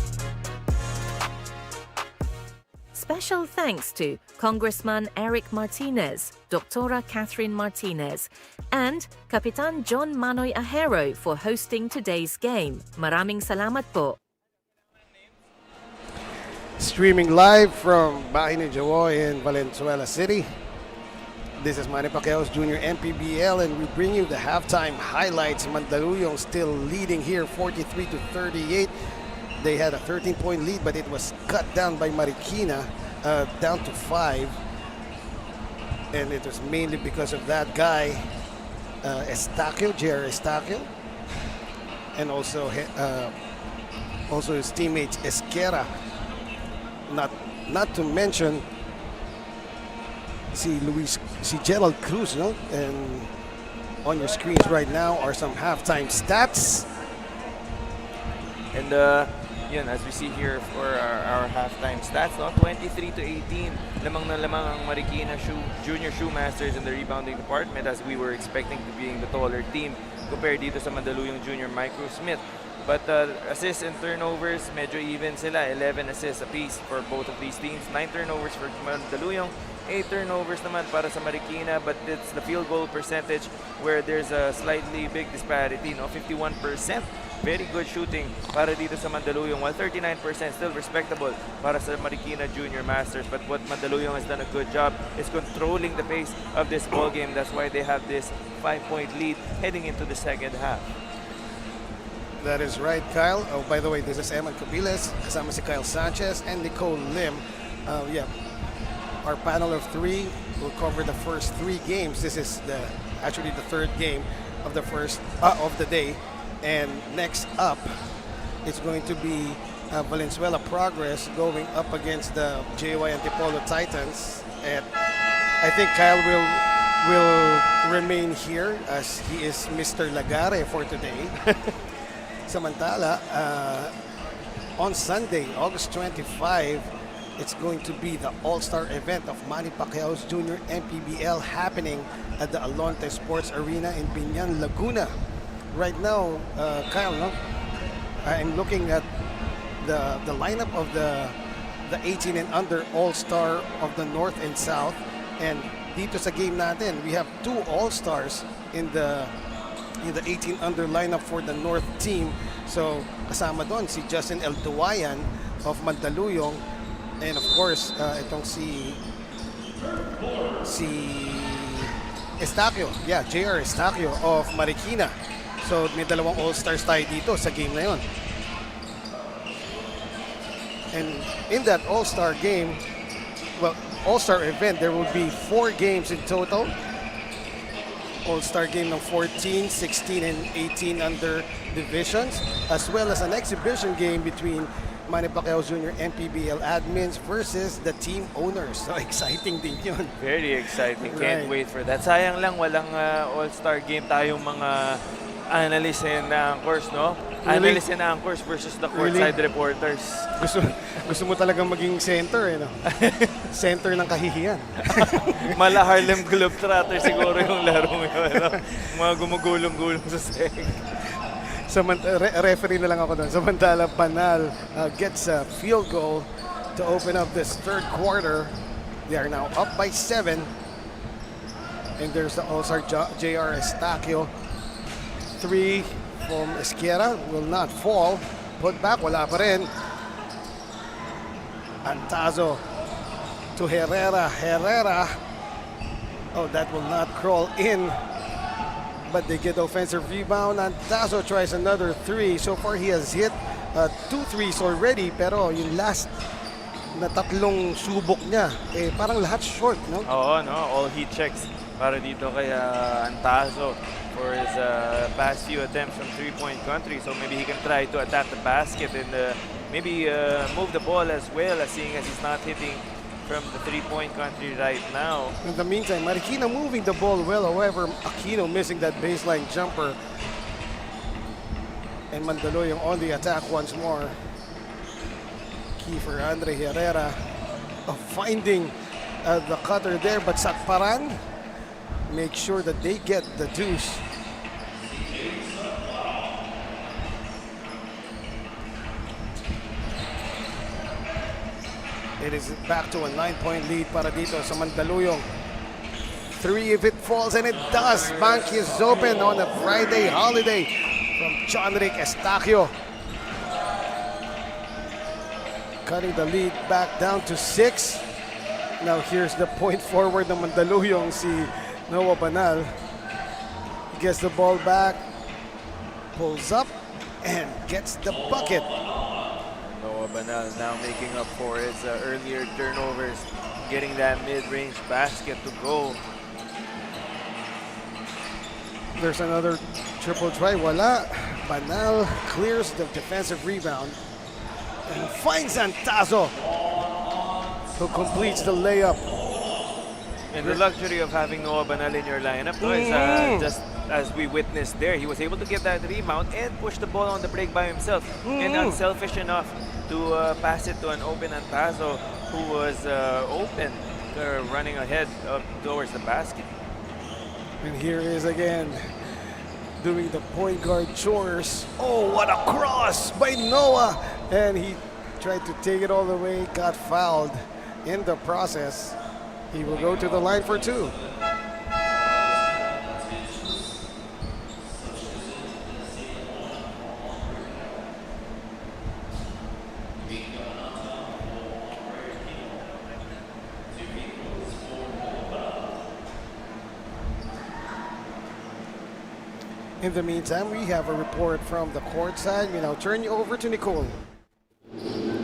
Special thanks to Congressman Eric Martinez, Dr. Catherine Martinez, and Kapitan John Manoy Ahero for hosting today's game. Maraming salamat po. Streaming live from Bahay ni Jawo in Valenzuela City. This is Manny Pacquiao's Junior MPBL, and we bring you the halftime highlights. Mandaluyong still leading here 43-38. They had a 13-point lead, but it was cut down by Marikina down to 5. And it was mainly because of that guy, Estacio, J.R. Estacio, and also his teammate Esquera. Not to mention si Gerald Cruz, no? And on your screens right now are some halftime stats. And as we see here for our halftime stats, no? 23-18, lamang na lamang ang Marikina Junior Shoemasters in the rebounding department, as we were expecting to being the taller team compared dito sa Mandaluyong Junior Microsmith. But assists and turnovers, medyo even sila. 11 assists apiece for both of these teams. 9 turnovers for Mandaluyong, 8 turnovers naman para sa Marikina. But it's the field goal percentage where there's a slightly big disparity, no? 51%. Very good shooting para dito sa Mandaluyong, while 39% still respectable para sa Marikina Junior Masters. But what Mandaluyong has done a good job is controlling the pace of this ball game. That's why they have this 5-point lead heading into the second half. That is right, Kyle. Oh, by the way, this is Eman Cabiles, kasama si Kyle Sanchez and Nicole Lim. Our panel of 3 will cover the first 3 games. This is actually the 3rd game of the first of the day. And next up it's going to be Valenzuela Progress going up against the JY Antipolo Titans. And I think Kyle will remain here as he is Mr. Lagare for today. Samantala, on Sunday, August 25, it's going to be the All-Star event of Manny Pacquiao's Junior MPBL happening at the Alonte Sports Arena in Binyan, Laguna. Right now, Kyle, no? I'm looking at the lineup of the 18 and under All-Star of the North and South. And dito sa game natin, we have 2 All-Stars in the 18 under lineup for the North team. So kasama doon si Justin El Duwayan of Mandaluyong, and of course itong si Estacio, JR Estacio of Marikina. So may dalawang All-Stars tayo dito sa game na yon. And in that All-Star game, All-Star event, there will be 4 games in total. All-Star game ng 14, 16, and 18 under divisions, as well as an exhibition game between Manny Pacquiao Jr. MPBL admins versus the team owners. So exciting din yun. Very exciting. Can't Right. wait for that. Sayang lang walang all-star game tayong mga analysts and anchors, no? Really? Analysts and anchors versus the Really? courtside reporters. Gusto mo talagang maging center, no? Center ng kahihiyan. Mala Harlem Globetrotter siguro yung laro yun, no? Mga gumugulong-gulong sa seg. Referee na lang ako doon. Samantala, Banal gets a field goal to open up this third quarter. They are now up by 7. And there's the All-Star JR Estacio. 3 from Esquera will not fall. Put back, wala pa rin. Antazo to Herrera. Oh, that will not crawl in. But they get offensive rebound. Antazo tries another 3. So far, he has hit 2 threes already. Pero yung last na tatlong subok niya, parang lahat short, no? Oo, no? All heat checks para dito kay Antazo for his past few attempts from three-point country. So maybe he can try to attack the basket and maybe move the ball as well, as seeing as he's not hitting from the three-point country right now. In the meantime, Marikina moving the ball well. However, Aquino missing that baseline jumper. And Mandaluyong on the attack once more. Key for Andre Herrera of finding the cutter there, but Sakparan make sure that they get the deuce. It is back to a 9-point lead para dito sa Mandaluyong. 3 if it falls, and it does. Bank is open on a Friday holiday from Jonrick Estacio. Cutting the lead back down to 6. Now here's the point forward ng Mandaluyong, si Noah Banal. He gets the ball back, pulls up, and gets the bucket. Noah Banal now making up for his earlier turnovers, getting that mid-range basket to go. There's another triple try. Wala. Banal clears the defensive rebound and finds Antazo, who completes the layup. And the luxury of having Noah Banal in your lineup, no, is just as we witnessed there, he was able to get that rebound and push the ball on the break by himself, and unselfish enough to pass it to an open Antazo, who was open, running ahead towards the basket. And here is again doing the point guard chores. Oh, what a cross by Noah! And he tried to take it all the way, got fouled in the process. He will go to the line for 2. In the meantime, we have a report from the court side. We now turn you over to Nicole.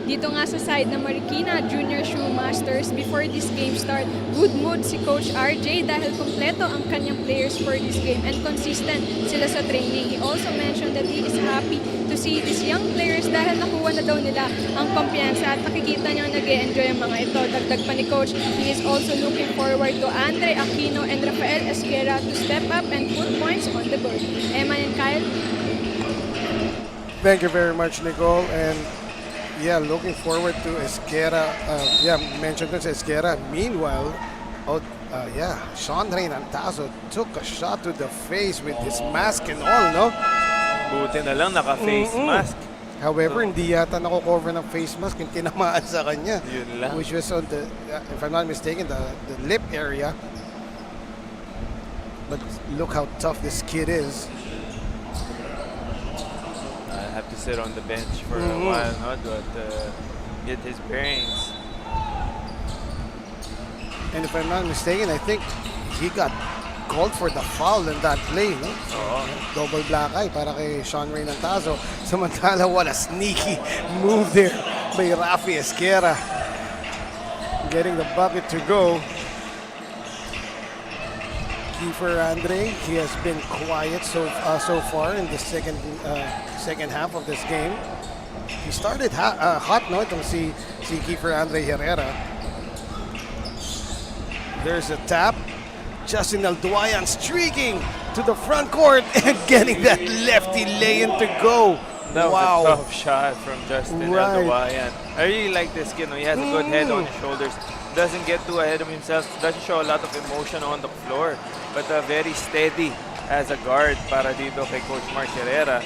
Dito nga sa side na Marikina Junior Shoemasters, before this game start, good mood si Coach RJ dahil kompleto ang kanyang players for this game and consistent sila sa training. He also mentioned that he is happy to see these young players dahil nakuha na daw nila ang kumpiyansa at nakikita niya nag-e-enjoy ang mga ito. Dagdag pa ni Coach, he is also looking forward to Andre Aquino and Rafael Esquera to step up and put points on the board. Emma and Kyle? Thank you very much, Nicole. And yeah, looking forward to Esquera. Mentioned this Esquera. Meanwhile, Sean Reynantazo took a shot to the face with his mask and all, no? Buti na lang naka-face mask. However, hindi yata nako-cover ng face mask yung tinamaan sa kanya. Yun lang. Which was on the, if I'm not mistaken, the lip area. But look how tough this kid is. Have to sit on the bench for a while, no, to get his bearings. And if I'm not mistaken, I think he got called for the foul in that play, no? Double black eye para kay Sean Reynantazo. Samantala, what a sneaky move there by Rafi Esquera. Getting the bucket to go. Kiefer Andre, he has been quiet so far in the second half of this game. He started hot, no? Itong si Kiefer Andre Herrera. There's a tap. Justin Alduayan streaking to the front court and getting that lefty lay-in to go. That was wow. a tough shot from Justin Alduayan. I really like this kid. He has a good head on his shoulders. Doesn't get too ahead of himself. Doesn't show a lot of emotion on the floor. But very steady as a guard para dito kay Coach Mark Herrera.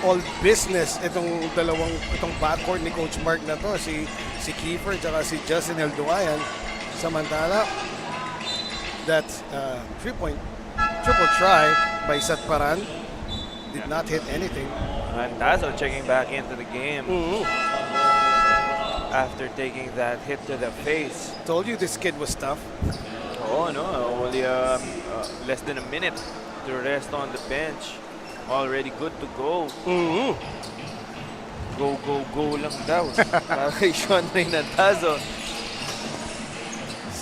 All business itong backcourt ni Coach Mark na to. Si Kiefer at si Justin Alduayan. Samantala, that triple try by Satparan did not hit anything. And Tazo checking back into the game after taking that hit to the face. Told you this kid was tough. Oh no, only less than a minute to rest on the bench. Already good to go. Go lang daw para kay Sean Reynantazo.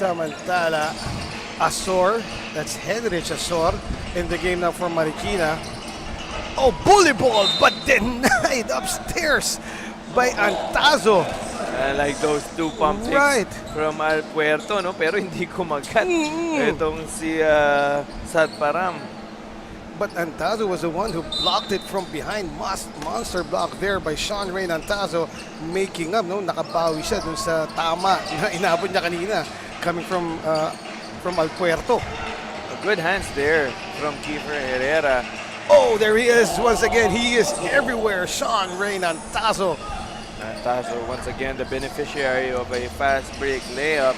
Samantala, Azor, that's Henrich Azor in the game now for Marikina. Oh, bully ball, but denied upstairs by Antazo. Like those two pump fakes from Al Puerto, no? Pero hindi kumagat. Itong si Satparam. But Antazo was the one who blocked it from behind. Monster block there by Sean Reynantazo, making up, no? Nakabawi siya dun sa tama na inabot niya kanina, coming from Al Puerto. Good hands there from Kiefer Herrera. Oh, there he is once again. He is everywhere. Sean Reynantazo. Tazo once again the beneficiary of a fast break layup.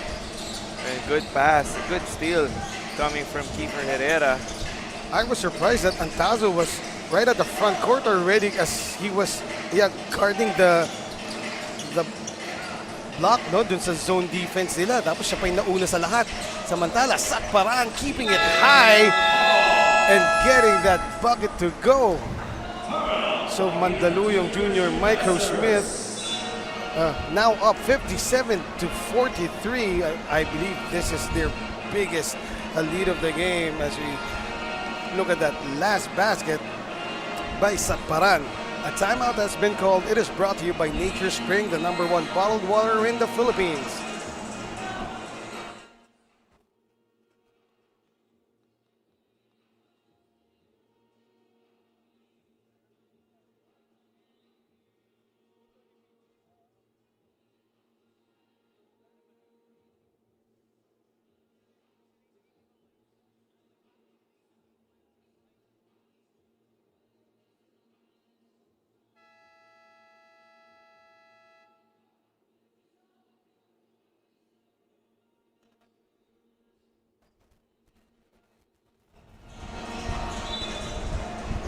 And good pass, good steal coming from Kiefer Herrera. I was surprised that Antazo was right at the front court already as he was guarding the block, no, dun sa zone defense nila. Tapos siya pa yung nauna sa lahat. Samantala, Satparan keeping it high and getting that bucket to go. So Mandaluyong Junior Microsmith now up 57-43. I believe this is their biggest lead of the game as we look at that last basket by Satparan. A timeout has been called. It is brought to you by Nature Spring, the #1 bottled water in the Philippines.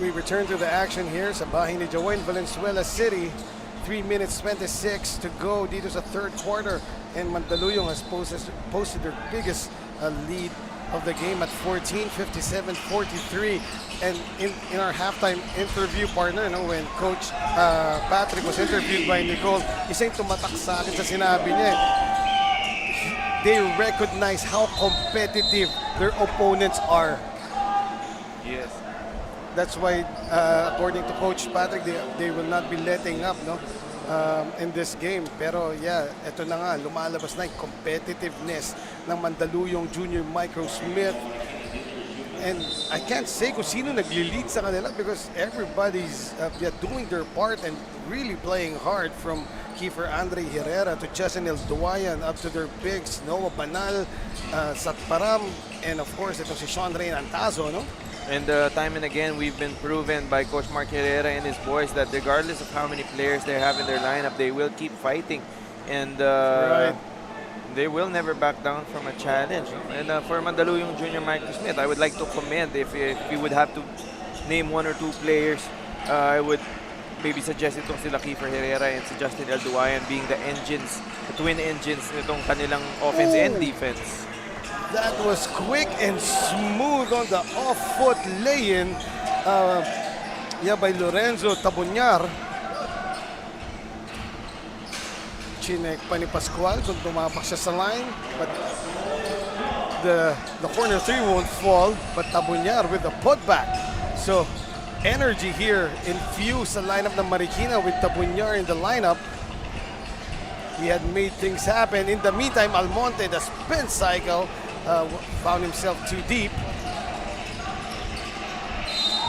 We return to the action here sa Bahay ni Jawo in Valenzuela City. 3 minutes 26 to go dito sa third quarter, and Mandaluyong has posted their biggest lead of the game at 14, 57, 43. And in our halftime interview, partner, when Coach Patrick was interviewed by Nicole, isa yung tumatak sa akin sa sinabi niya. They recognize how competitive their opponents are. Yes. That's why, according to Coach Patrick, they will not be letting up, no, in this game. Pero yeah, ito na nga, lumalabas na yung competitiveness ng Mandaluyong Junior Microsmith. And I can't say kung sino nagli-lead sa kanila because everybody's doing their part and really playing hard, from Kiefer Andre Herrera to Justin El Duayan up to their bigs, Noah Banal, Satparam, and of course, ito si Sean Rain Antazo, no? And time and again, we've been proven by Coach Mark Herrera and his boys that regardless of how many players they have in their lineup, they will keep fighting. And they will never back down from a challenge. And for Mandaluyong Junior Microsmith, I would like to commend, if you would have to name one or two players, I would maybe suggest itong sila Kiefer Herrera and si Justin El Duayan being the engines, the twin engines nitong kanilang offense and defense. That was quick and smooth on the off-foot lay-in by Lorenzo Tabunyar. Chinek pa ni Pascual kung tumapak siya sa line, but the corner three won't fall, but Tabunyar with the putback. So energy here infused sa lineup ng Marikina with Tabunyar in the lineup. He had made things happen. In the meantime, Almonte, the spin cycle, found himself too deep.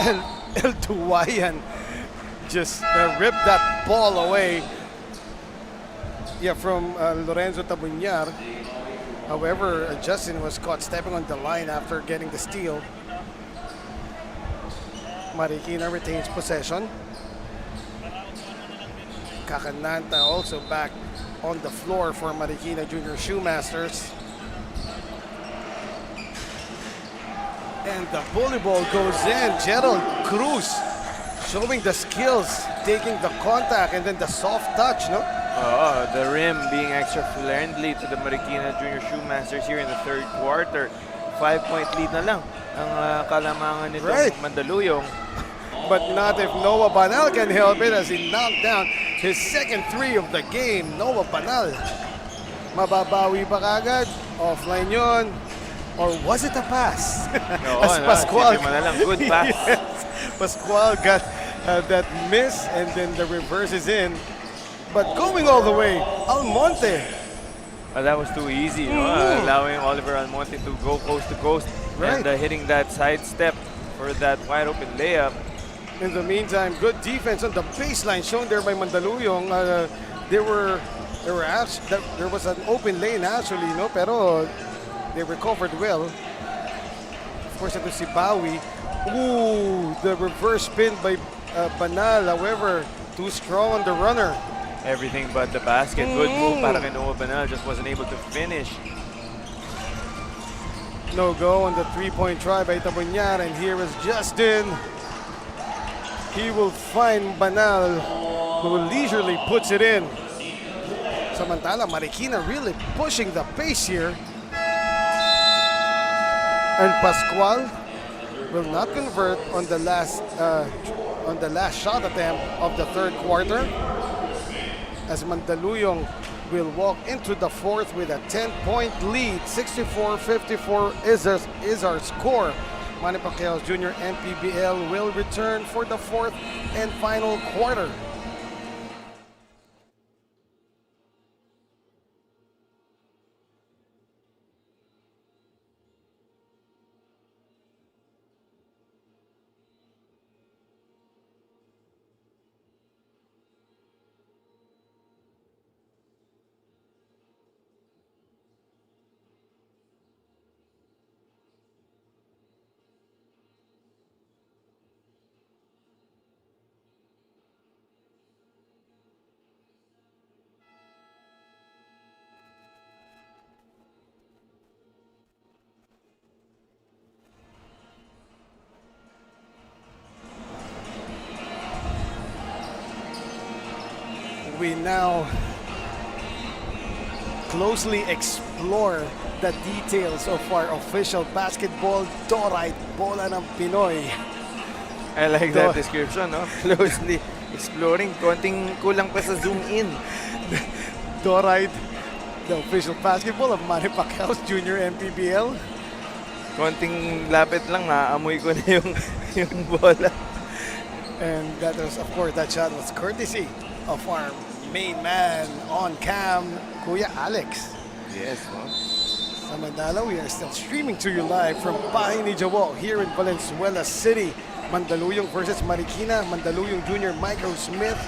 And El Duayan just ripped that ball away from Lorenzo Tabunyar. However, Justin was caught stepping on the line after getting the steal. Marikina retains possession. Kakananta also back on the floor for Marikina Junior Shoemasters. And the bully ball goes in. Gerald Cruz showing the skills, taking the contact and then the soft touch, no? The rim being extra friendly to the Marikina Junior Shoemasters here in the third quarter. 5-point lead na lang ang kalamangan nitong Mandaluyong. But not if Noah Banal can help it as he knocked down his second three of the game. Noah Banal. Mababawi ba kagad? Offline yun. Or was it a pass? No, Pascual, good pass. Yes, Pascual got that miss and then the reverse is in. But going all the way, Almonte. That was too easy, allowing Oliver Almonte to go coast to coast and hitting that side step for that wide open layup. In the meantime, good defense on the baseline shown there by Mandaluyong. There was an open lane actually, no, pero they recovered well. Of course, ito si Bawi. Ooh, the reverse spin by Banal. However, too strong on the runner. Everything but the basket. Good move para kay Noah Banal. Just wasn't able to finish. No go on the three-point try by Tabunyar. And here is Justin. He will find Banal, who leisurely puts it in. Samantala, Marikina really pushing the pace here. And Pascual will not convert on the last shot attempt of the third quarter, as Mandaluyong will walk into the fourth with a 10-point lead. 64-54 is our score. Manny Pacquiao's Junior MPBL will return for the fourth and final quarter. We now closely explore the details of our official basketball Dorite Bola ng Pinoy. I like that description, no? Closely exploring. Konting kulang pa sa zoom in. Dorite, the official basketball of Manny Pacquiao's Junior MPBL. Konting lapit lang, naamoy ko na yung bola. And that was, of course, that shot was courtesy of our main man on cam, Kuya Alex. Yes, no? Samantala, we are still streaming to you live from Bahay ni Jawo here in Valenzuela City. Mandaluyong versus Marikina. Mandaluyong Junior Microsmith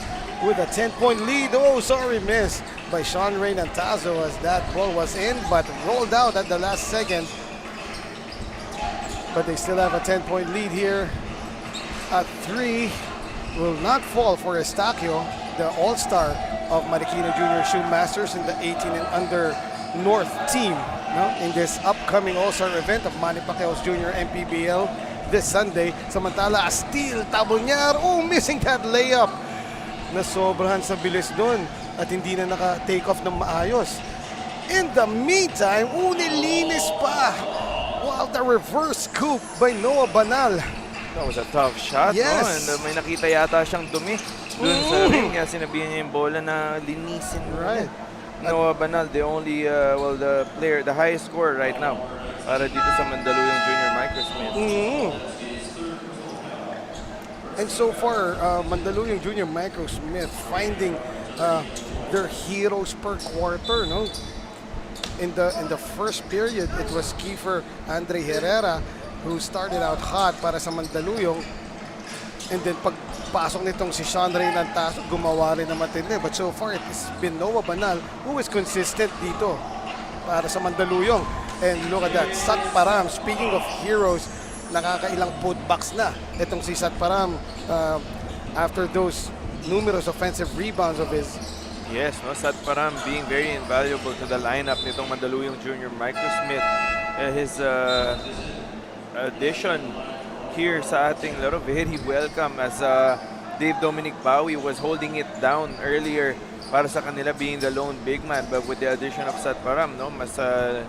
with a 10-point lead. Oh, sorry, miss by Sean Ray Nantazo as that ball was in but rolled out at the last second. But they still have a 10-point lead here. A 3 will not fall for Estacio, the all-star of Marikina Junior Shoemasters in the 18 and under North team, no? In this upcoming all-star event of Manny Pacquiao's Junior MPBL this Sunday. Samantala, a steal, Tabonyar, oh, missing that layup. Nasobrahan sa bilis doon at hindi na naka-take off ng maayos. In the meantime, nilinis pa. Wow, the reverse scoop by Noah Banal. That was a tough shot, Yes. no? And may nakita yata siyang dumi doon sa ring. Kaya sinabihan niya yung bola na linisin mo. Right. Noah Banal, the only, the player, the highest scorer right now para dito sa Mandaluyong Junior Microsmith. And so far, Mandaluyong Junior Microsmith finding their heroes per quarter, no? In the first period, it was Kiefer Andre Herrera who started out hot para sa Mandaluyong. And then pagpasok nitong si Sean Ray Nantazo, gumawa rin na matindi. But so far, it's been Noah Banal who is consistent dito para sa Mandaluyong. And look at that, Sat Param, speaking of heroes, nakakailang putbacks na itong si Sat Param after those numerous offensive rebounds of his. Yes, no? Sat Param being very invaluable to the lineup nitong Mandaluyong Junior Microsmith. His addition here sa ating laro, very welcome as Dave Dominic Bawi was holding it down earlier para sa kanila being the lone big man. But with the addition of Sat Param, no, mas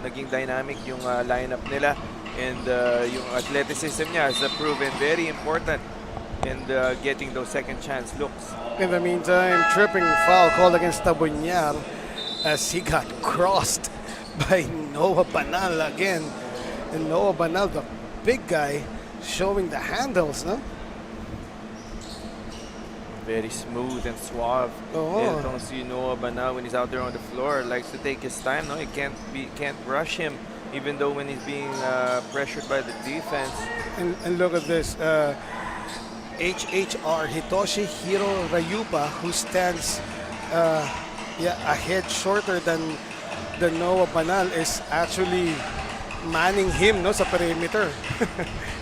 naging dynamic yung lineup nila. And yung athleticism niya has proven very important in getting those second chance looks. In the meantime, tripping foul called against Tabonyar as he got crossed by Noah Banal again. And Noah Banal, the big guy, showing the handles, no? Very smooth and suave. Itong si Noah Banal, when he's out there on the floor, likes to take his time. No, you can't rush him, even though when he's being pressured by the defense. And look at this, HHR Hitoshi Hiro Rayupa, who stands a head shorter than Noah Banal, is actually manning him, no, sa perimeter.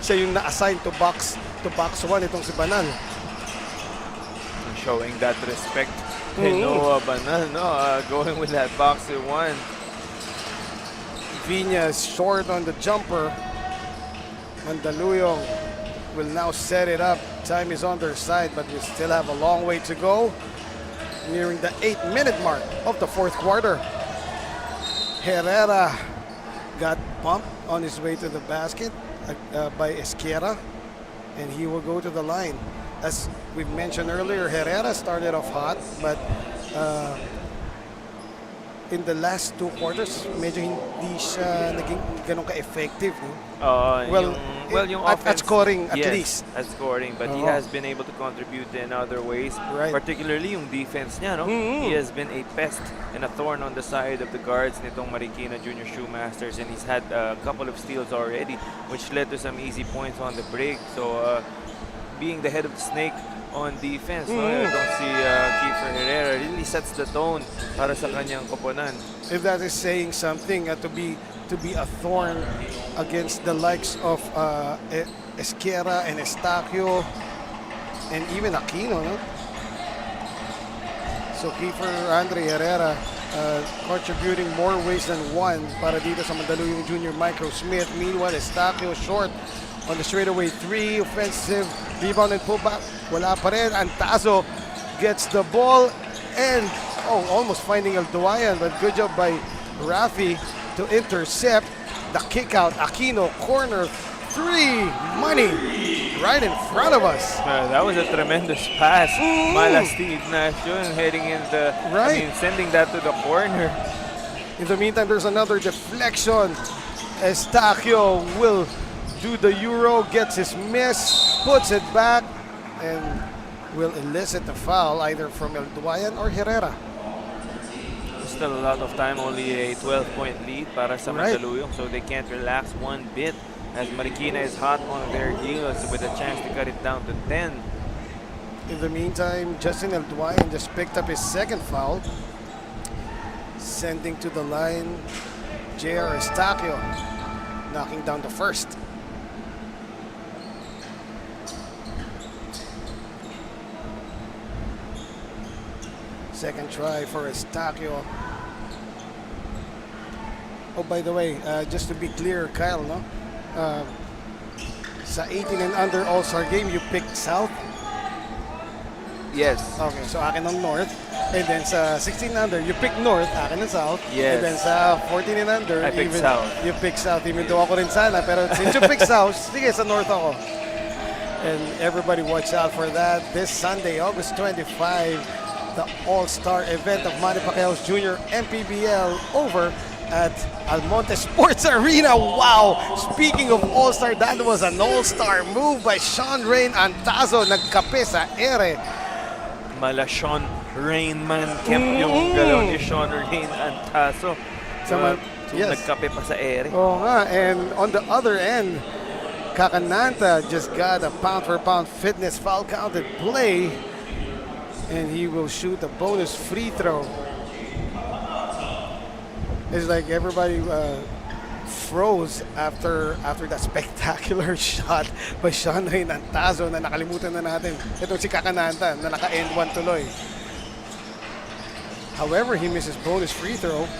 Siya yung na-assign to box one itong si Banal. Showing that respect to Noah Banal, no, going with that box one. Viña is short on the jumper. Mandaluyong will now set it up. Time is on their side, but we still have a long way to go. Nearing the 8-minute mark of the fourth quarter. Herrera got bumped on his way to the basket by Esquera, and he will go to the line. As we've mentioned earlier, Herrera started off hot, but in the last two quarters, medyo hindi siya naging ganun ka-effective. No? Yung at offense, scoring at yes, least. at scoring, but he has been able to contribute in other ways, particularly yung defense niya, no? He has been a pest and a thorn on the side of the guards nitong Marikina Junior Shoemasters, and he's had a couple of steals already, which led to some easy points on the break. So being the head of the snake on defense, no? Itong si Kiefer Herrera really sets the tone para sa kanyang koponan. If that is saying something, to be a thorn against the likes of Esquera and Estacio and even Aquino, no? So Kiefer Andre Herrera contributing more ways than one para dito sa Mandaluyong Junior Microsmith. Meanwhile, Estacio short on the straightaway three, offensive rebound and pullback. Wala pa rin. Antazo gets the ball and almost finding Alduayan, but good job by Rafi to intercept. The kick out, Aquino, corner 3, money, right in front of us. That was a tremendous pass. Malasti Ignacio heading in the, Right. sending that to the corner. In the meantime, there's another deflection. Estacio will do the Euro, gets his miss, puts it back, and will elicit the foul either from El Duayan or Herrera. Still a lot of time, only a 12-point lead para sa Right. Mandaluyong, so they can't relax one bit as Marikina is hot on their heels with a chance to cut it down to 10. In the meantime, Justin El Duayan just picked up his second foul, sending to the line J.R. Estacio, knocking down the first. Second try for Estacio. Oh, by the way, just to be clear, Kyle, no? Sa 18 and under All-Star game, you picked South. Yes. Okay, so akin ang North. And then sa 16 and under, you picked North, akin ang South. Yes. And then sa 14 and under, I picked South. You picked South. Even though ako rin sana, pero since you picked South, sige, sa North ako. And everybody watch out for that. This Sunday, August 25, the All-Star event of Manny Pacquiao's Jr. MPBL over at Almonte Sports Arena. Wow! Speaking of All-Star, that was an All-Star move by Sean Rain Antazo. Nagkape sa ere. Mala Sean Rainman Kemp yung galaw ni Sean Rain Antazo. Yes. Nagkape pa sa ere. Oo nga. And on the other end, Kakananta just got a pound-for-pound fitness foul counted play. And he will shoot a bonus free throw. It's like everybody froze after that spectacular shot by Sean Rain Antazo na nakalimutan na natin. Ito si Kakananta na naka-end one tuloy. However, he misses bonus free throw.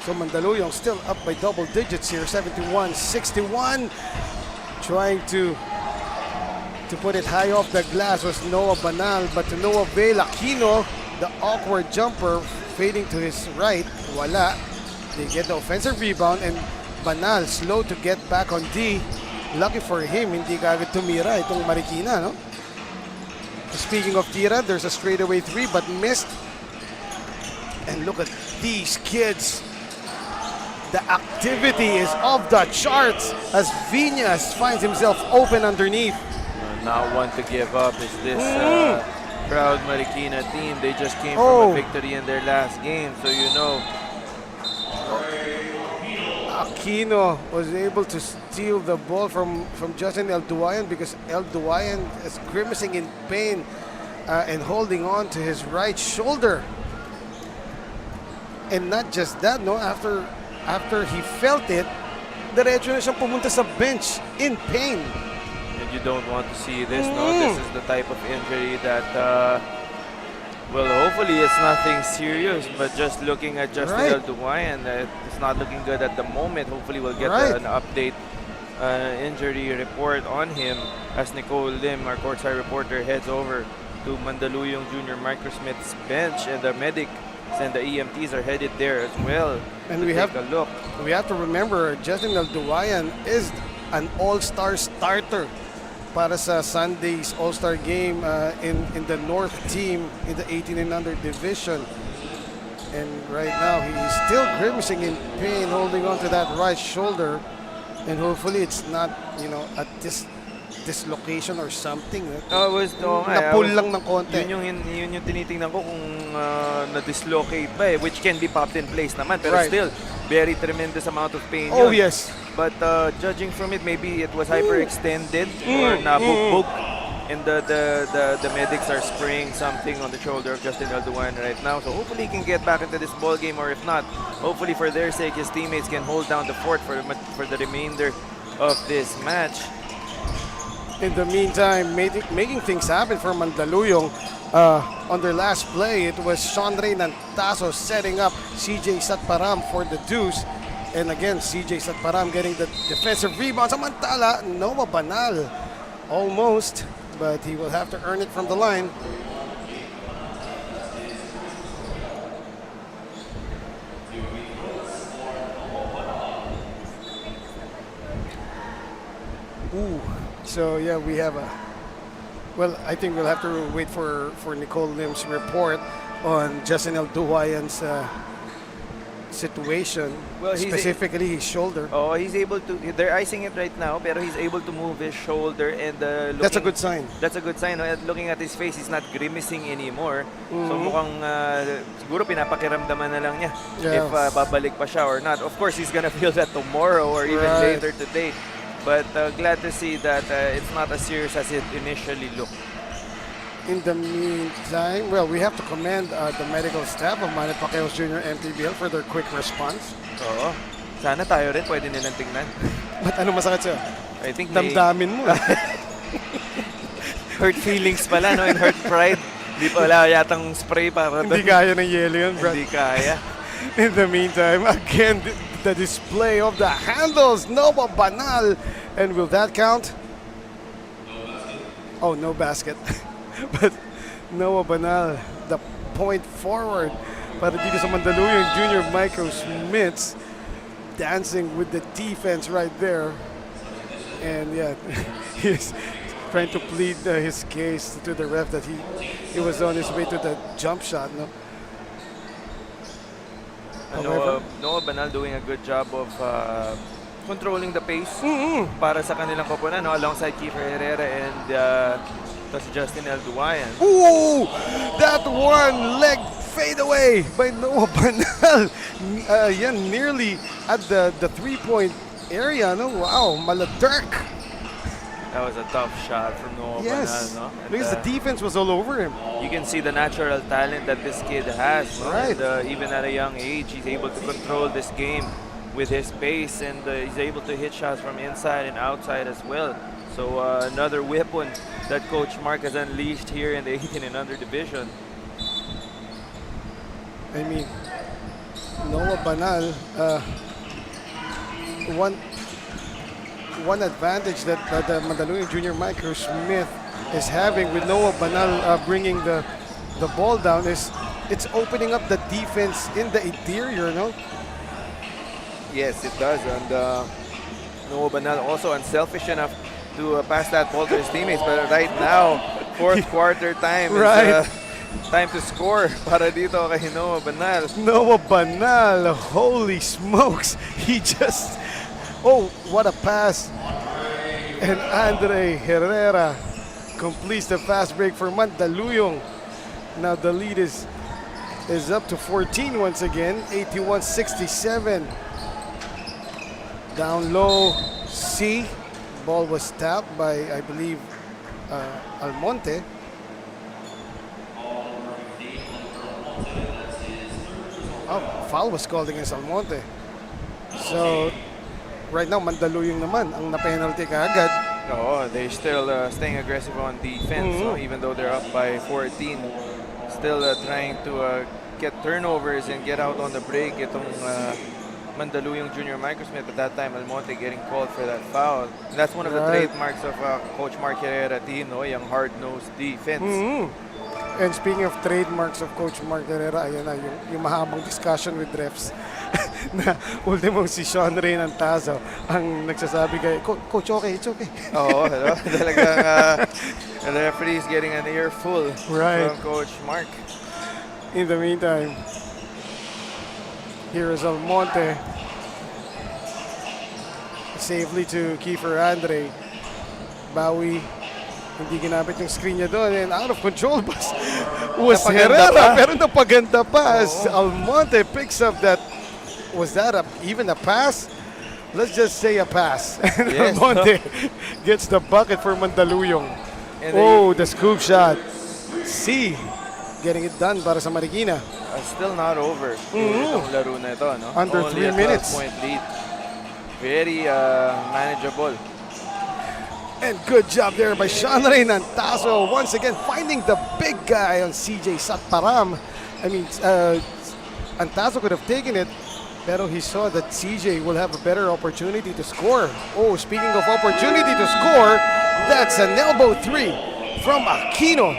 So Mandaluyong still up by double digits here, 71-61. Trying to put it high off the glass was Noah Banal, but to no avail. Aquino, the awkward jumper, fading to his right, wala. They get the offensive rebound, and Banal slow to get back on D. Lucky for him, hindi kagad tumira itong Marikina, no? Speaking of tira, there's a straightaway three but missed. And look at these kids. The activity is off the charts as Viñas finds himself open underneath. Not one to give up is this proud Marikina team. They just came from a victory in their last game, so you know. Aquino was able to steal the ball from Justin El Duayan because El Duayan is grimacing in pain and holding on to his right shoulder. And not just that, no, after he felt it, diretso na siyang pumunta sa bench in pain. You don't want to see this, no? This is the type of injury that, well, hopefully it's nothing serious, but just looking at Justin El Duayan, it's not looking good at the moment. Hopefully we'll get an update injury report on him as Nicole Lim, our courtside reporter, heads over to Mandaluyong Jr. Microsmith's bench, and the medics and the EMTs are headed there as well. And we have a look. We have to remember Justin El Duayan is an all-star starter para sa Sunday's All-Star game in the North team in the 18 and under division. And right now he's still grimacing in pain, holding on to that right shoulder. And hopefully it's not, you know, at this dislocation or something. Napul lang ng konti. Yun yung tinitingnan ko kung na-dislocate ba which can be popped in place naman. Pero still, very tremendous amount of pain yun. Yes. But judging from it, maybe it was hyperextended or nabugbog. And the medics are spraying something on the shoulder of Justin El Duayan right now. So hopefully he can get back into this ball game, or if not, hopefully for their sake, his teammates can hold down the fort for the remainder of this match. In the meantime, making things happen for Mandaluyong, on their last play, it was Sean Rain Antazo setting up CJ Satparam for the deuce. And again, CJ Satparam getting the defensive rebound. Samantala, Noah Banal almost, but he will have to earn it from the line. Ooh. So yeah, we have a. Well, I think we'll have to wait for Nicole Lim's report on Justin El Duwayan's situation, Well, specifically his shoulder. Oh, he's able to. They're icing it right now, pero he's able to move his shoulder and That's a good sign. That's a good sign. No? At looking at his face, he's not grimacing anymore. So mukhang siguro pinapakiramdaman na lang niya Yes. if babalik pa siya or not. Of course, he's gonna feel that tomorrow or even Right. later today. But glad to see that it's not as serious as it initially looked. In the meantime, well, we have to commend the medical staff of Manny Pacquiao Jr. MPBL for their quick response. Oo. Sana tayo rin pwede nilang tingnan. But ano masakit sa'yo? I think may Damdamin mo. hurt feelings pala, no? And hurt pride. Hindi pala yatang spray para Hindi doon. kaya ng yelo yun, Brad. Hindi kaya. In the meantime, again, the display of the handles, Nova Banal. And will that count? Oh, no basket. But Noah Banal, the point forward para dito sa Mandaluyong Junior Microsmiths, dancing with the defense right there. And yeah, he's trying to plead his case to the ref that he was on his way to the jump shot. No? Noah Banal doing a good job of controlling the pace para sa kanilang koponan, no? Alongside Kiefer Herrera and tas Justin El Duwayan. Ooh! That one leg fade away by Noah Banal. Yan, nearly at the 3-point area. No? Wow, maladark. That was a tough shot from Noah Yes, Banal, no? And, because the defense was all over him. you can see the natural talent that this kid has. No? Right. And, even at a young age, he's able to control this game with his pace, and he's able to hit shots from inside and outside as well. So another weapon that Coach Mark has unleashed here in the 18 and under division. I mean, Noah Banal, one advantage that the Mandaluyong Junior Microsmith is having with Noah Banal bringing the ball down is it's opening up the defense in the interior, no? Yes, it does. And Noah Banal also unselfish enough to pass that ball to his teammates. But right now, fourth quarter time Right. is time to score para dito kay Noah Banal. Noah Banal, holy smokes. He just, oh, what a pass. And Andre Herrera completes the fast break for Mandaluyong. Now the lead is up to 14 once again, 81-67. Down low, C. Ball was tapped by, I believe, Almonte. Oh, foul was called against Almonte. So, right now, Mandaluyong naman ang na-penalty kaagad. No, they're still staying aggressive on defense, no? Even though they're up by 14. Still trying to get turnovers and get out on the break. Itong Mandaluyong Junior Microsmith at that time, Almonte getting called for that foul. And that's one of the Right. trademarks of Coach Mark Herrera team, no? Yung hard-nosed defense. And speaking of trademarks of Coach Mark Herrera, ayan na, yung mahabang discussion with refs. Na ultimo si Sean Ray Nantazo ang nagsasabi kay Coach, okay, it's okay. Oo, hello. Talagang the referee is getting an earful Right. from Coach Mark. In the meantime, here is Almonte. Safely to Kiefer Andre. Bawi. Hindi ginamit yung screen niya doon. And out of control was Napaganda Herrera. pa. Pero napaganda pa as Almonte picks up that. Was that even a pass? Let's just say a pass. And Yes, Almonte gets the bucket for Mandaluyong. And Oh, the scoop shot. C. Getting it done para sa Marikina. Still not over. Itong laro na ito, no? Under Only 3 a minutes. 12-point lead. Very manageable. And good job there by Sean Ray Nantazo. Once again, finding the big guy on CJ Satparam. I mean, Antazo could have taken it, pero he saw that CJ will have a better opportunity to score. Oh, speaking of opportunity to score, that's an elbow three from Aquino.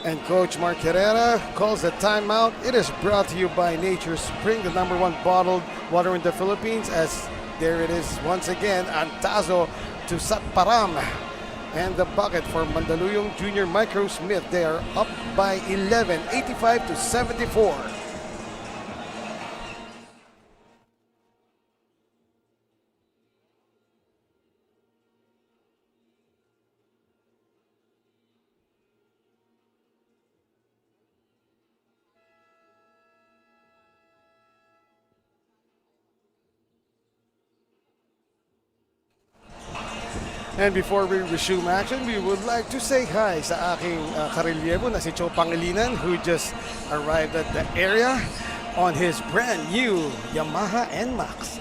And Coach Mark Herrera calls the timeout. It is brought to you by Nature Spring, the #1 bottled water in the Philippines, as There it is once again. Antazo to Satparam. And the bucket for Mandaluyong Junior Microsmith. They are up by 11, 85 to 74. And before we resume action, we would like to say hi sa aking karelyebo na si Cho Pangilinan, who just arrived at the area on his brand new Yamaha NMAX.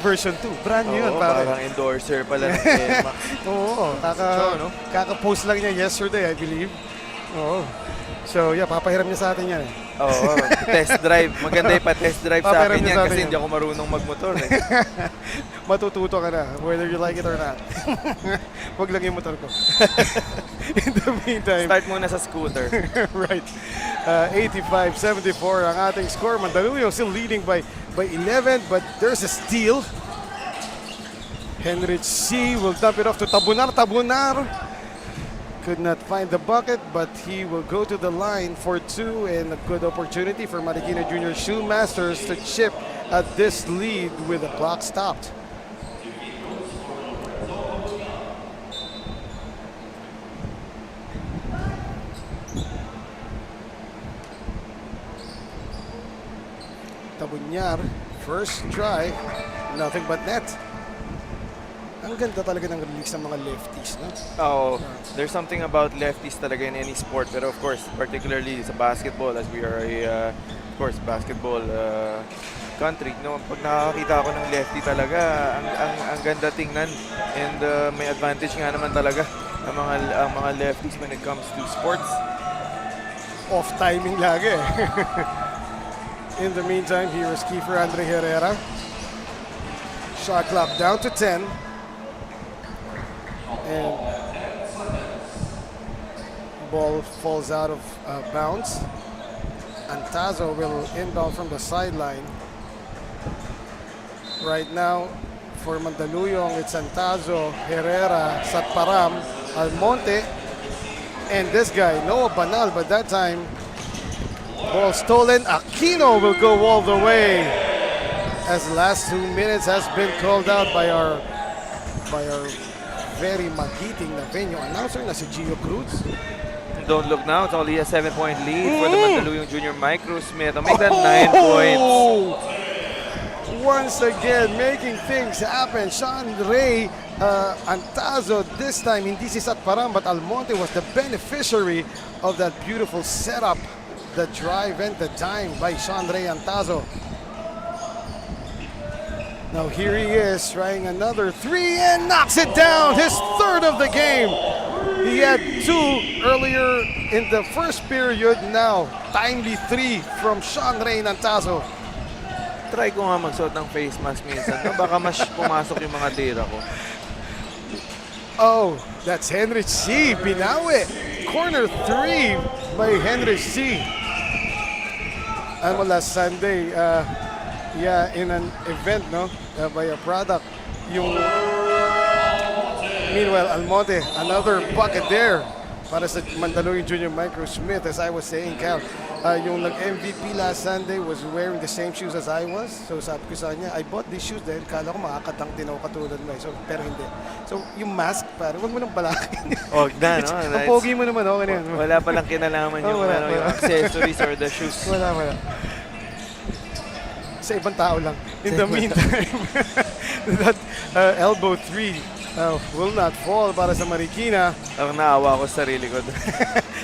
Version 2. Brand new yun, Oo, pare. parang endorser pala ng NMAX. Oo, no? kaka-post lang niya yesterday, I believe. Oo. So, yeah, papahiram niya sa atin yan. Oo, test drive. Maganda yung pa-test drive sa Papahiram akin niya yan sa atin kasi yan. hindi ako marunong magmotor. Matututo ka na, whether you like it or not. Wag lang yung motor ko. In the meantime, Start muna sa scooter. right. 85-74 ang ating score. Mandaluyong still leading by 11, but there's a steal. Henrich C will dump it off to Tabunar. Tabunar could not find the bucket, but he will go to the line for two, and a good opportunity for Marikina Junior Shoemasters to chip at this lead with the clock stopped. Tabunyar, first try, nothing but net. Ang ganda talaga ng release ng mga lefties, no? Oh, there's something about lefties talaga in any sport, pero of course, particularly sa basketball, as we are a, of course, basketball country. No, pag nakakita ako ng lefty talaga, ang ganda tingnan, and may advantage nga naman talaga ang mga lefties when it comes to sports. Off timing lagi. In the meantime, here is Kiefer Andre Herrera. Shot clock down to 10. And ball falls out of bounds. Antazo will inbound from the sideline. Right now, for Mandaluyong, it's Antazo, Herrera, Satparam, Almonte, and this guy, Noah Banal, but that time, ball stolen. Aquino will go all the way, as the last 2 minutes has been called out by our very magiting na venue announcer na si Gio Cruz. Don't look now, it's only a 7-point lead for the Mandaluyong Junior Microsmith. To make that 9 points. Once again, making things happen. Sean Ray Antazo, this time hindi si Satparam, but Almonte was the beneficiary of that beautiful setup. The drive and the dime by Sean Ray Antazo. Now here he is trying another three and knocks it down. His third of the game. He had two earlier in the first period. Now timely three from Sean Ray Antazo. Try ko nga magsuot ng face mask minsan. No? Baka mas pumasok yung mga tira ko. Oh, that's Henrich C. Binawi. Corner three by Henrich C. Ano last Sunday, in an event, no, by a product, meanwhile, Almonte, another bucket there para sa Mandaluyong Junior Microsmith. As I was saying, Cal, yung nag-MVP last Sunday was wearing the same shoes as I was. So sabi ko sa kanya, I bought these shoes dahil kala ko makakatang tinaw katulad mo. So, pero hindi. So yung mask, pare, huwag mo nang balakin. Oh, na, no? Ang pogi mo naman, okay na yan. Wala palang kinalaman yung, wala. yung accessories or the shoes. Wala. Sa ibang tao lang. In the meantime, that elbow three will not fall para sa Marikina. Ang naawa ko sa sarili ko.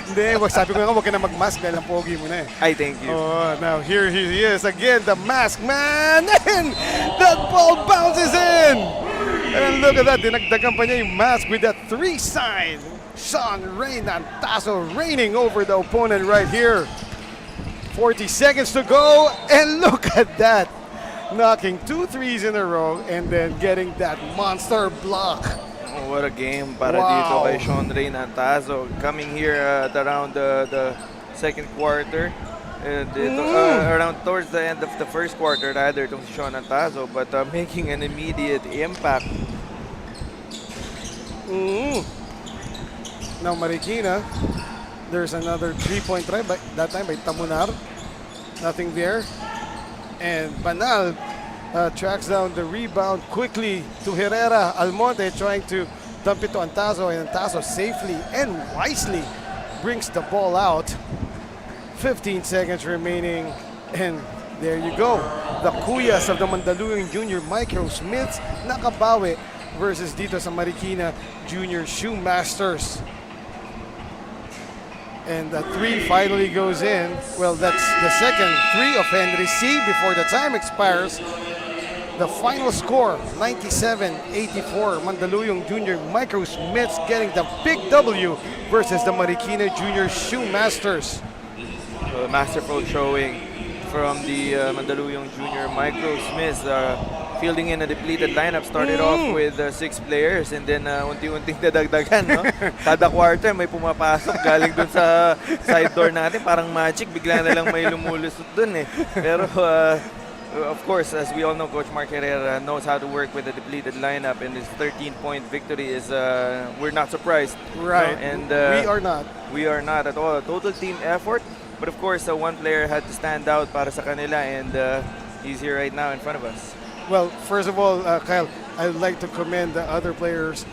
Hindi, sabi ko nga, huwag ka na mag-mask dahil ang pogi mo na eh. Ay, thank you. Oh, now here he is again, the mask man, and that ball bounces in. And look at that, dinagdagan pa niya yung mask with that three sign. Sean Ray Antazo reigning over the opponent right here. 40 seconds to go, and look at that. Knocking 2 threes in a row and then getting that monster block. Oh, what a game para Wow. dito kay Sean Ray Antazo. Coming here at around the second quarter. And around towards the end of the first quarter, rather, itong si Sean Antazo, but making an immediate impact. Now Marikina, there's another 3-point try, but that time by Tamunar. Nothing there. And Banal tracks down the rebound quickly to Herrera. Almonte trying to dump it to Antazo, and Antazo safely and wisely brings the ball out. 15 seconds remaining, and there you go. The Kuyas of the Mandaluyong Junior Microsmiths nakabawi versus dito sa Marikina Junior Shoemasters. And the 3 finally goes in. Well, that's the second 3 of Henry C. before the time expires. The final score, 97-84. Mandaluyong Junior Microsmiths getting the big W versus the Marikina Junior Shoemasters. So masterful showing from the Mandaluyong Junior Microsmiths. Fielding in a depleted lineup, started off with 6 players and then unti-unting dadagdagan, no? Kada quarter may pumapasok galing dun sa side door natin, parang magic, bigla na lang may lumulusot dun eh. Pero of course, as we all know, Coach Mark Herrera knows how to work with a depleted lineup, and his 13-point victory is, we're not surprised. Right, and we are not. We are not at all. A total team effort, but of course, one player had to stand out para sa kanila, and he's here right now in front of us. Well, first of all, Kyle, I would like to commend the other players,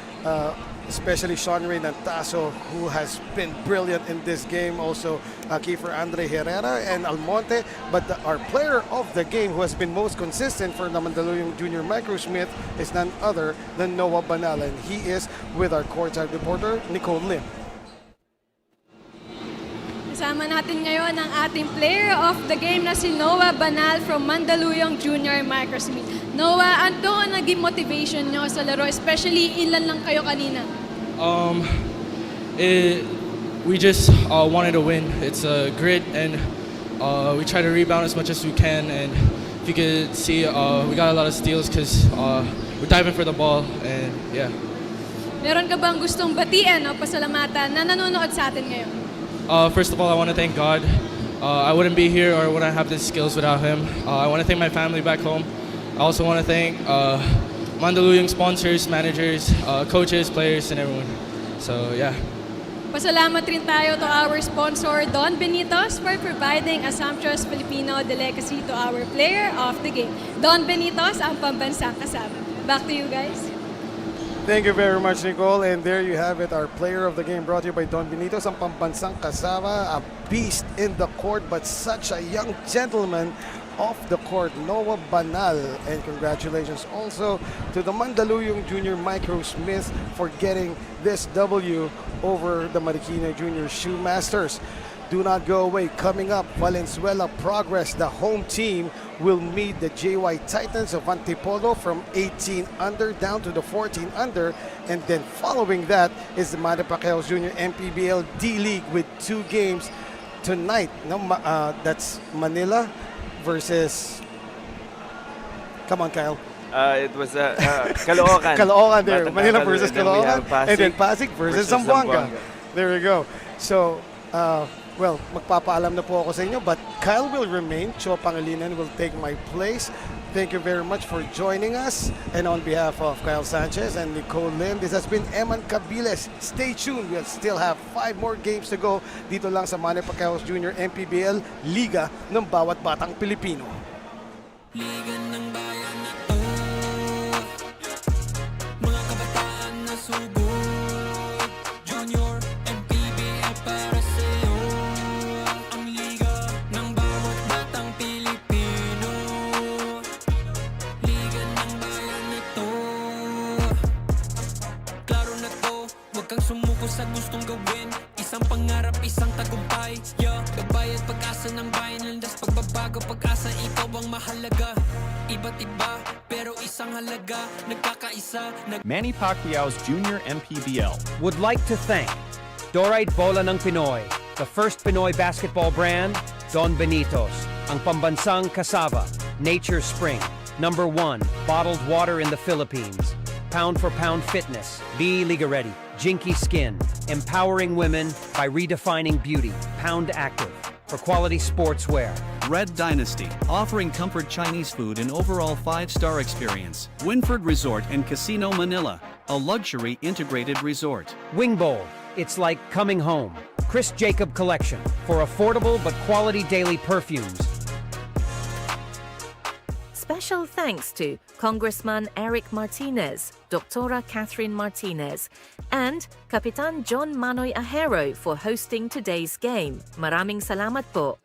especially Sean Ray Nantaso, who has been brilliant in this game. Also, Kiefer Andre Herrera and Almonte. But our player of the game who has been most consistent for the Mandaluyong Junior Microsmith is none other than Noah Banal. And he is with our courtside reporter, Nicole Lim. Kasama natin ngayon ang ating player of the game na si Noah Banal from Mandaluyong Junior Microsmith. Noah, ano ang naging motivation nyo sa laro? Especially, ilan lang kayo kanina? We just wanted to win. It's a grit, and we try to rebound as much as we can. And if you could see, we got a lot of steals because we're diving for the ball, and yeah. Meron ka bang gustong batiin o pasalamatan na nanonood sa atin ngayon? First of all, I want to thank God. I wouldn't be here or wouldn't have these skills without Him. I want to thank my family back home. I also want to thank Mandaluyong sponsors, managers, coaches, players, and everyone. So, yeah. Pasalamat rin tayo to our sponsor, Don Benitos, for providing a sumptuous Filipino delicacy to our player of the game. Don Benitos, ang pambansang kasama. Back to you guys. Thank you very much, Nicole. And there you have it, our player of the game brought to you by Don Benitos, ang pambansang kasama, a beast in the court, but such a young gentleman off the court, Noah Banal. And congratulations also to the Mandaluyong Junior Microsmith for getting this W over the Marikina Junior Shoemasters. Do not go away. Coming up, Valenzuela Progress, the home team, will meet the JY Titans of Antipolo from 18 under down to the 14 under. And then following that is the Manny Pacquiao Jr. MPBL D-League with 2 games tonight. No, that's Manila versus... Come on, Kyle. It was Caloocan. Caloocan there. Batang Manila Caloocan. versus Caloocan. And then Pasig versus Zamboanga. There we go. So, well, magpapaalam na po ako sa inyo, but Kyle will remain. Cho Pangilinan will take my place. Thank you very much for joining us. And on behalf of Kyle Sanchez and Nicole Lim, this has been Eman Cabiles. Stay tuned. We'll still have 5 more games to go dito lang sa Manny Pacquiao Jr. MPBL Liga ng bawat batang Pilipino. Liga ng bayan na to, mga kabataan na sugod, Junior MPBL para sa'yo, ang liga ng bawat batang Pilipino. Liga ng bayan na to, klaro na to, huwag kang sumuko sa gustong gawin, isang pangarap, isang tagumpay, yeah. Gabay at pag-asa ng bayan, landas pagbabago, pag-asa, ikaw ang mahalaga. Iba't iba, pero isang halaga, nagkakaisa. Manny Pacquiao's Junior MPBL would like to thank Dorite Bola ng Pinoy, the first Pinoy basketball brand, Don Benitos, ang pambansang kasava, Nature Spring, #1 bottled water in the Philippines, Pound for Pound Fitness, Be Liga Ready, Jinky Skin, empowering women by redefining beauty, Pound Active, for quality sportswear. Red Dynasty, offering comfort Chinese food and overall 5-star experience. Winford Resort and Casino Manila, a luxury integrated resort. Wing Bowl, it's like coming home. Chris Jacob Collection, for affordable but quality daily perfumes. Special thanks to Congressman Eric Martinez, Dr. Catherine Martinez, and Kapitan John Manoy Ahero for hosting today's game. Maraming salamat po.